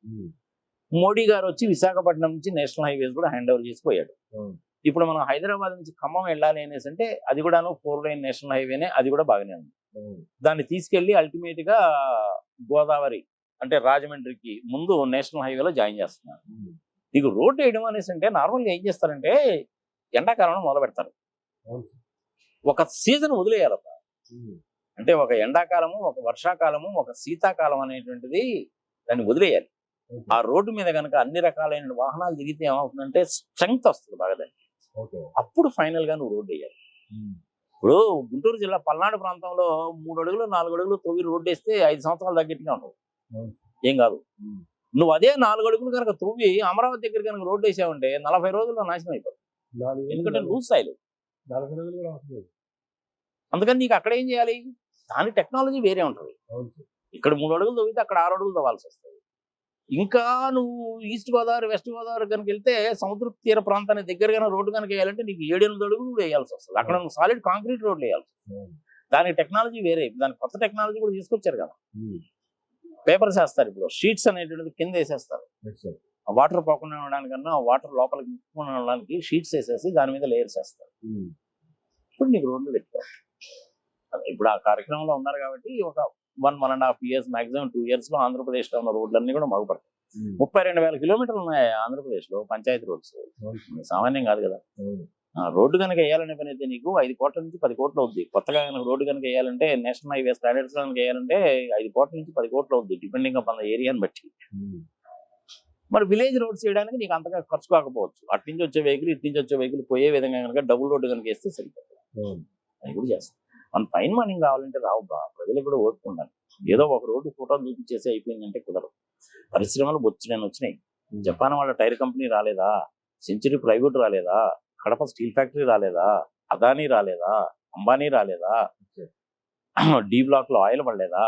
మోడీ గారు వచ్చి విశాఖపట్నం నుంచి నేషనల్ హైవేస్ కూడా హ్యాండ్ ఓవర్ చేసిపోయాడు. ఇప్పుడు మనం హైదరాబాద్ నుంచి ఖమ్మం వెళ్ళాలి అనేసి అంటే అది కూడా 4 లైన్ నేషనల్ హైవేనే, అది కూడా బాగానే ఉంది. దాన్ని తీసుకెళ్లి అల్టిమేట్ గా గోదావరి అంటే రాజమండ్రికి ముందు నేషనల్ హైవేలో జాయిన్ చేస్తున్నారు. నీకు రోడ్డు వేయడం అనేసి అంటే నార్మల్గా ఏం చేస్తారంటే ఎండాకాలంలో మొదలు పెడతారు, ఒక సీజన్ వదిలేయాలట. అంటే ఒక ఎండాకాలము, ఒక వర్షాకాలము, ఒక శీతాకాలం అనేటువంటిది దాన్ని వదిలేయాలి. ఆ రోడ్డు మీద కనుక అన్ని రకాలైన వాహనాలు దిగితే ఏమవుతుందంటే స్ట్రెంగ్త్ వస్తుంది బాగా దానికి. అప్పుడు ఫైనల్ గా నువ్వు రోడ్డు వేయాలి. ఇప్పుడు గుంటూరు జిల్లా పల్నాడు ప్రాంతంలో 3 అడుగులు 4 అడుగులు తవ్వి రోడ్డు వేస్తే 5 సంవత్సరాలు తగ్గట్టుగా ఉండవు, ఏం కాదు. నువ్వు అదే 4 అడుగులు కనుక తవ్వి అమరావతి దగ్గర కనుక రోడ్డు వేసావంటే 40 రోజుల్లో నాశనం అయిపోతుంది. ఎందుకంటే లూజ్ సాయిల్. అందుకని నీకు అక్కడ ఏం చేయాలి, దాని టెక్నాలజీ వేరే ఉంటుంది. ఇక్కడ 3 అడుగులు తవ్వితే అక్కడ 6 అడుగులు తవ్వాల్సి వస్తుంది. ఇంకా నువ్వు ఈస్ట్ గోదావరి వెస్ట్ గోదావరి కనుక వెళ్తే సముద్ర తీర ప్రాంతానికి దగ్గరగా రోడ్డు కనుక వేయాలంటే నీకు 7-8 అడుగులు కూడా వేయాల్సి వస్తుంది. అక్కడ నువ్వు సాలిడ్ కాంక్రీట్ రోడ్లు వేయాల్సి వస్తుంది. దానికి టెక్నాలజీ వేరే, దానికి కొత్త టెక్నాలజీ కూడా తీసుకొచ్చారు కదా. పేపర్స్ వేస్తారు, ఇప్పుడు షీట్స్ అనేటువంటిది కింద వేసేస్తారు. వాటర్ పోకుండా ఉండడానికన్నా వాటర్ లోపలికి నింపుకుండా ఉండడానికి షీట్స్ వేసేసి దాని మీద లేయర్స్ వేస్తారు. ఇప్పుడు నీకు రోడ్లు పెట్టుకోవాలి. ఇప్పుడు ఆ కార్యక్రమంలో ఉన్నారు కాబట్టి ఒక 1.5 years మాక్సిమం 2 years లో ఆంధ్రప్రదేశ్ లో ఉన్న రోడ్లన్నీ కూడా బాగుపడతాయి. 32,000 కిలోమీటర్లు ఉన్నాయి ఆంధ్రప్రదేశ్ లో పంచాయతీ రోడ్స్. సామాన్యం కాదు కదా. రోడ్డు కనుక వేయాలనే పని అయితే నీకు 5 కోట్ల నుంచి 10 కోట్లు అవుద్ది. కొత్తగా కనుక రోడ్డు కనుక వేయాలంటే నేషనల్ హైవే స్టాండర్డ్స్ కనుక వేయాలంటే 5 కోట్ల నుంచి 10 కోట్లు అవుద్ది, డిపెండింగ్ అపాన్ ద ఏరియాని బట్టి. మరి విలేజ్ రోడ్స్ చేయడానికి నీకు అంతగా ఖర్చు కాకపోవచ్చు. అటు నుంచి వచ్చే వెహికల్ ఇటు నుంచి వచ్చే వెహికల్ పోయే విధంగా కనుక డబుల్ రోడ్డు కనుక వేస్తే సరిపోతుంది. అది కూడా చేస్తాం. మన ఫైన్ మార్నింగ్ కావాలంటే రావు బా, ప్రజలు కూడా ఓర్చుకుంటాను. ఏదో ఒక రోడ్డు ఫోటోలు చూపించేసి అయిపోయిందంటే కుదరదు. పరిశ్రమలు బొచ్చునే వచ్చినాయి. జపాన్ వాళ్ళ టైర్ కంపెనీ రాలేదా, సెంచరీ ప్లైవుడ్ రాలేదా, కడప స్టీల్ ఫ్యాక్టరీ రాలేదా, అదానీ రాలేదా, అంబానీ రాలేదా, డి బ్లాక్ లో ఆయిల్ పడలేదా,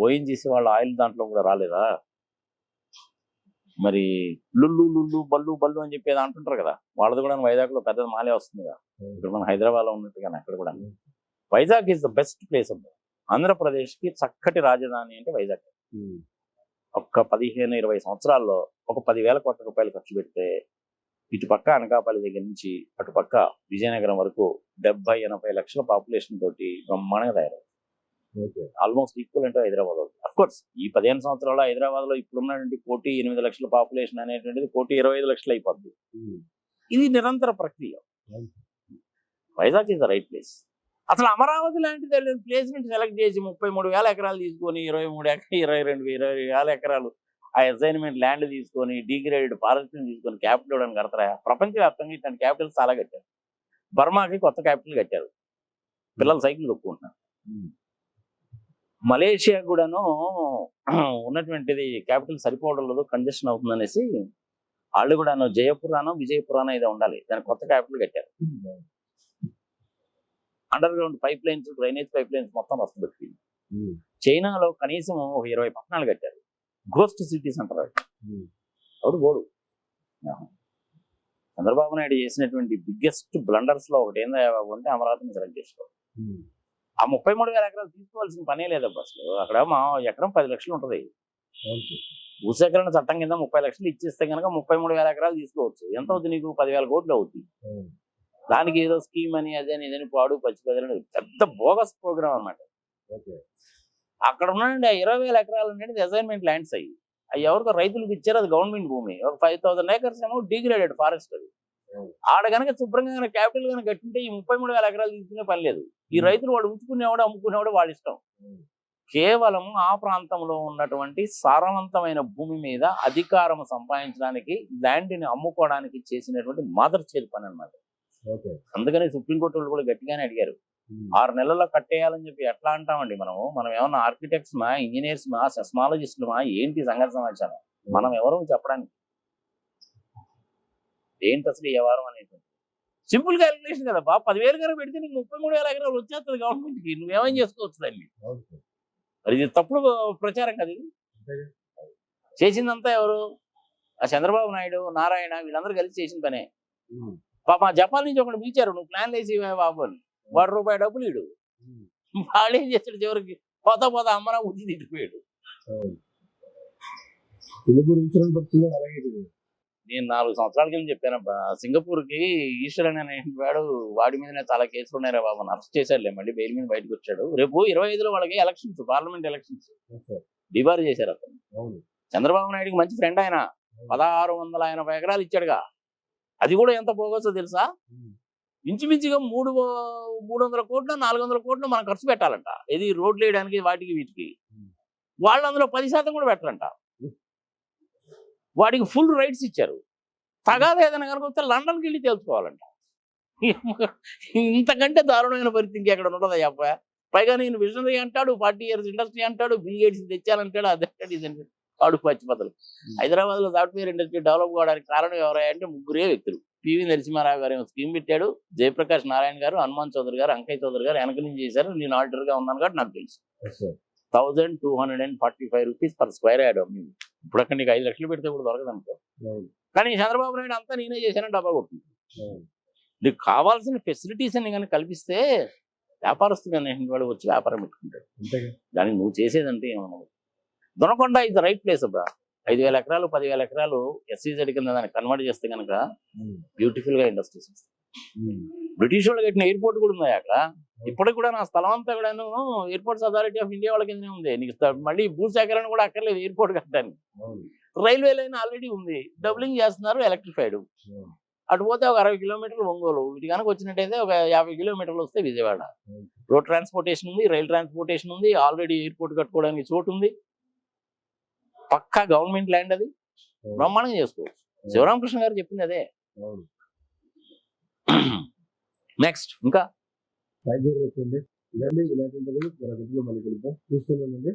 ఓఎన్జీసీ వాళ్ళ ఆయిల్ దాంట్లో కూడా రాలేదా, మరి లుల్లు లుల్లు బల్లు బల్లు అని చెప్పేది అంటుంటారు కదా, వాళ్ళది కూడా వైజాగ్ లో పెద్దది మాలే వస్తుంది కదా. ఇక్కడ మన హైదరాబాద్ లో ఉన్నట్టుగా అక్కడ కూడా Vizag is the best place ఉంది. ఆంధ్రప్రదేశ్ కి చక్కటి రాజధాని అంటే వైజాగ్. ఒక్క 15-20 సంవత్సరాల్లో ఒక 10,000 కోట్ల రూపాయలు ఖర్చు పెడితే ఇటు పక్క అనకాపల్లి దగ్గర నుంచి అటు పక్క విజయనగరం వరకు 70-80 లక్షల పాపులేషన్ తోటి బ్రహ్మాండంగా తయారవుతుంది. ఆల్మోస్ట్ ఈక్వల్ అంటే హైదరాబాద్ అవుతుంది. అఫ్ కోర్స్ ఈ 15 సంవత్సరాల్లో హైదరాబాద్ లో ఇప్పుడున్నటువంటి 1,8 లక్షల పాపులేషన్ అనేటువంటిది 1,25 లక్షలు అయిపోద్ది. ఇది నిరంతర ప్రక్రియ. Vizag is the right place. అసలు అమరావతి లాంటి ప్లేస్ నుంచి సెలెక్ట్ చేసి 33,000 ఎకరాలు తీసుకొని 22,000 ఎకరాలు ఆ అసైన్మెంట్ ల్యాండ్ తీసుకొని డిగ్రేడెడ్ ఫారెస్ట్ తీసుకొని క్యాపిటల్ ఇవ్వడానికి కడతారా? ప్రపంచవ్యాప్తంగా ఇట్లాంటి క్యాపిటల్స్ చాలా కట్టారు. బర్మాకి కొత్త క్యాపిటల్ కట్టారు. పిల్లలు సైకిల్ తొక్కుంటున్నారు. మలేషియా కూడాను ఉన్నటువంటిది క్యాపిటల్ సరిపోవడం లేదు, కంజెషన్ అవుతుంది అనేసి వాళ్ళు కూడాను జయపురానో విజయపురానో ఏదో ఉండాలి, దాని కొత్త క్యాపిటల్ కట్టారు. Under ground pipe lines, drainage pipe lines మొత్తం వస్తుంది. చైనాలో కనీసం ఒక 20 పట్టణాలు కట్టారు, గోస్ట్ సిటీస్ అంటారు. అప్పుడు బోడు చంద్రబాబు నాయుడు చేసినటువంటి బిగ్గెస్ట్ బ్లండర్స్ లో ఒకటి ఏందో అంటే అమరావతిని సెలెక్ట్ చేసుకోవాలి. ఆ 33,000 ఎకరాలు తీసుకోవాల్సిన పనే లేదబ్బా అసలు. అక్కడ మా ఎకరం 10 లక్షలు ఉంటుంది. భూసేకరణ చట్టం కింద 30 లక్షలు ఇచ్చేస్తే కనుక 33,000 ఎకరాలు తీసుకోవచ్చు. ఎంత అవుతుంది నీకు? 10,000 కోట్లు అవుతుంది. దానికి ఏదో స్కీమ్ అని అదని ఇదని పాడు పచ్చి ప్రజలు పెద్ద బోగస్ ప్రోగ్రామ్ అన్నమాట. అక్కడ ఉన్నాయండి 20,000 ఎకరాలు అనేది అసైన్మెంట్ ల్యాండ్స్ అయ్యి ఎవరికో రైతులకు ఇచ్చారు, అది గవర్నమెంట్ భూమి. ఒక 5,000 ఏకర్స్ ఏమో డిగ్రేడెడ్ ఫారెస్ట్. అది ఆడ కనుక శుభ్రంగా క్యాపిటల్ కనుక కట్టింటే ఈ 33,000 ఎకరాలు తీసుకునే పని లేదు. ఈ రైతులు వాడు ఉంచుకునేవాడు అమ్ముకునేవాడు వాళ్ళ ఇష్టం. కేవలం ఆ ప్రాంతంలో ఉన్నటువంటి సారవంతమైన భూమి మీద అధికారం సంపాదించడానికి, ల్యాండ్ని అమ్ముకోవడానికి చేసినటువంటి మాదర్ చేతి పని అన్నమాట. అందుకని సుప్రీంకోర్టు వాళ్ళు కూడా గట్టిగానే అడిగారు, 6 నెలల్లో కట్టేయాలని చెప్పి. ఎట్లా అంటామండి మనం ఏమన్నా ఆర్కిటెక్ట్స్ మా, ఇంజనీర్స్ మా, సెస్మాలజిస్టులు మా, ఏంటి సంగతి సమాచారం? మనం ఎవరు చెప్పడానికి? ఏంటి అసలు ఈ వ్యవహారం అనేది? సింపుల్ క్యాలిక్యులేషన్ కదా బా. 10,000 కనుక పెడితే నీకు 33,000 ఎకరాలు వచ్చేస్తుంది గవర్నమెంట్కి. నువ్వేమేం చేసుకోవచ్చు దాన్ని? మరి ఇది తప్పుడు ప్రచారం కదా ఇది. చేసిందంతా ఎవరు? ఆ చంద్రబాబు నాయుడు, నారాయణ వీళ్ళందరూ కలిసి చేసిన పనే. పాప జపాన్ నుంచి ఒకటి పిలిచారు, నువ్వు ప్లాన్ వేసి బాబు అని. వాడు రూపాయి డబ్బులు ఇడు. వాడు ఏం చేస్తాడు చివరికి? పోతా అమ్మరా ఉద్ది తిట్టిపోయాడు. నేను 4 సంవత్సరాల కింద చెప్పానబ్బా, సింగపూర్కి ఈశ్వరన్ అనే వాడు, వాడి మీదనే చాలా కేసులు ఉన్నారా బాబు, అరెస్ట్ చేశారులే, మళ్ళీ బెయిల్ మీద బయటకు వచ్చాడు. రేపు 25లో వాళ్ళకి ఎలక్షన్స్, పార్లమెంట్ ఎలక్షన్స్, డిబార్ చేశారు అతను. చంద్రబాబు నాయుడుకి మంచి ఫ్రెండ్ ఆయన. 1,680 ఎకరాలు ఇచ్చాడుగా. అది కూడా ఎంత పోగొచ్చో తెలుసా? ఇంచుమించుగా 300 కోట్లు 400 కోట్లు మనం ఖర్చు పెట్టాలంట. ఇది రోడ్లు వేయడానికి, వాటికి వీటికి. వాళ్ళు అందులో 10% కూడా పెట్టరంట. వాడికి ఫుల్ రైట్స్ ఇచ్చారు. తగాదా ఏదైనా కనుక వస్తే లండన్కి వెళ్ళి తెలుసుకోవాలంట. ఇంతకంటే దారుణమైన పరిస్థితి ఇంకెక్కడ ఉండదు అబ్బా. పైగా నేను విజనరీ అంటాడు, 40 years ఇండస్ట్రీ అంటాడు, బిల్ గేట్స్ తెచ్చానంటాడు, అదంటాడు ఇదంటాడు. వాడు పచ్చిపదలు. హైదరాబాద్లో సాఫ్ట్వేర్ ఇండస్ట్రీ డెవలప్ కావడానికి కారణం ఎవరంటే 3 వ్యక్తులు. పివి నరసింహారావు గారు స్కీమ్ పెట్టాడు, జయప్రకాష్ నారాయణ గారు, హనుమాన్ చౌదరి గారు, అంకయ్య చౌదరి గారు వెనక నుంచి చేశారు. నేను ఆడిటర్గా ఉన్నాను కాబట్టి నాకు తెలుసు. 1,245 రూపీస్ పర్ స్క్వేర్ యార్డ్ అమ్మింది. ఇప్పుడు అక్కడ నీకు 5 లక్షలు పెడితే కూడా దొరకదు అనుకో. కానీ చంద్రబాబు నాయుడు అంతా నేనే చేశానని డబ్బా కొట్టింది. నీకు కావాల్సిన ఫెసిలిటీస్ అన్ని కానీ కల్పిస్తే వ్యాపారస్తులు అనేటువంటి వాడు వచ్చి వ్యాపారం పెట్టుకుంటాడు. దానికి నువ్వు చేసేదంటే ఏమన్నా దొనకొండ ఇది రైట్ ప్లేస్ అబ్బా. 5,000 ఎకరాలు 10,000 ఎకరాలు SEZ కింద దాన్ని కన్వర్ట్ చేస్తే కనుక బ్యూటిఫుల్ గా ఇండస్ట్రీస్ వస్తాయి. బ్రిటిష్ వాళ్ళు కట్టిన ఎయిర్పోర్ట్ కూడా ఉన్నాయి అక్కడ. ఇప్పటికి కూడా నా స్థలం అంతా కూడా ఎయిర్పోర్ట్స్ అథారిటీ ఆఫ్ ఇండియా వాళ్ళ కిందనే ఉంది. నీకు మళ్ళీ భూసేకరణ కూడా అక్కర్లేదు ఎయిర్పోర్ట్ కట్టడానికి. రైల్వే లైన్ ఆల్రెడీ ఉంది, డబ్లింగ్ చేస్తున్నారు, ఎలక్ట్రిఫైడ్. అటు పోతే ఒక 60 కిలోమీటర్లు ఒంగోలు, వీటి కనుక వచ్చినట్టయితే ఒక 50 కిలోమీటర్లు వస్తే విజయవాడ. రోడ్ ట్రాన్స్పోర్టేషన్ ఉంది, రైల్ ట్రాన్స్పోర్టేషన్ ఉంది, ఆల్రెడీ ఎయిర్పోర్ట్ కట్టుకోవడానికి చోటు ఉంది. పక్కా గవర్నమెంట్ ల్యాండ్, అది బ్రహ్మాండంగా చేసుకోవచ్చు. శివరామకృష్ణ గారు చెప్పింది అదే. నెక్స్ట్ ఇంకా ఇలాంటి మరొక మళ్ళీ కలుద్దాం. చూస్తున్నానండి.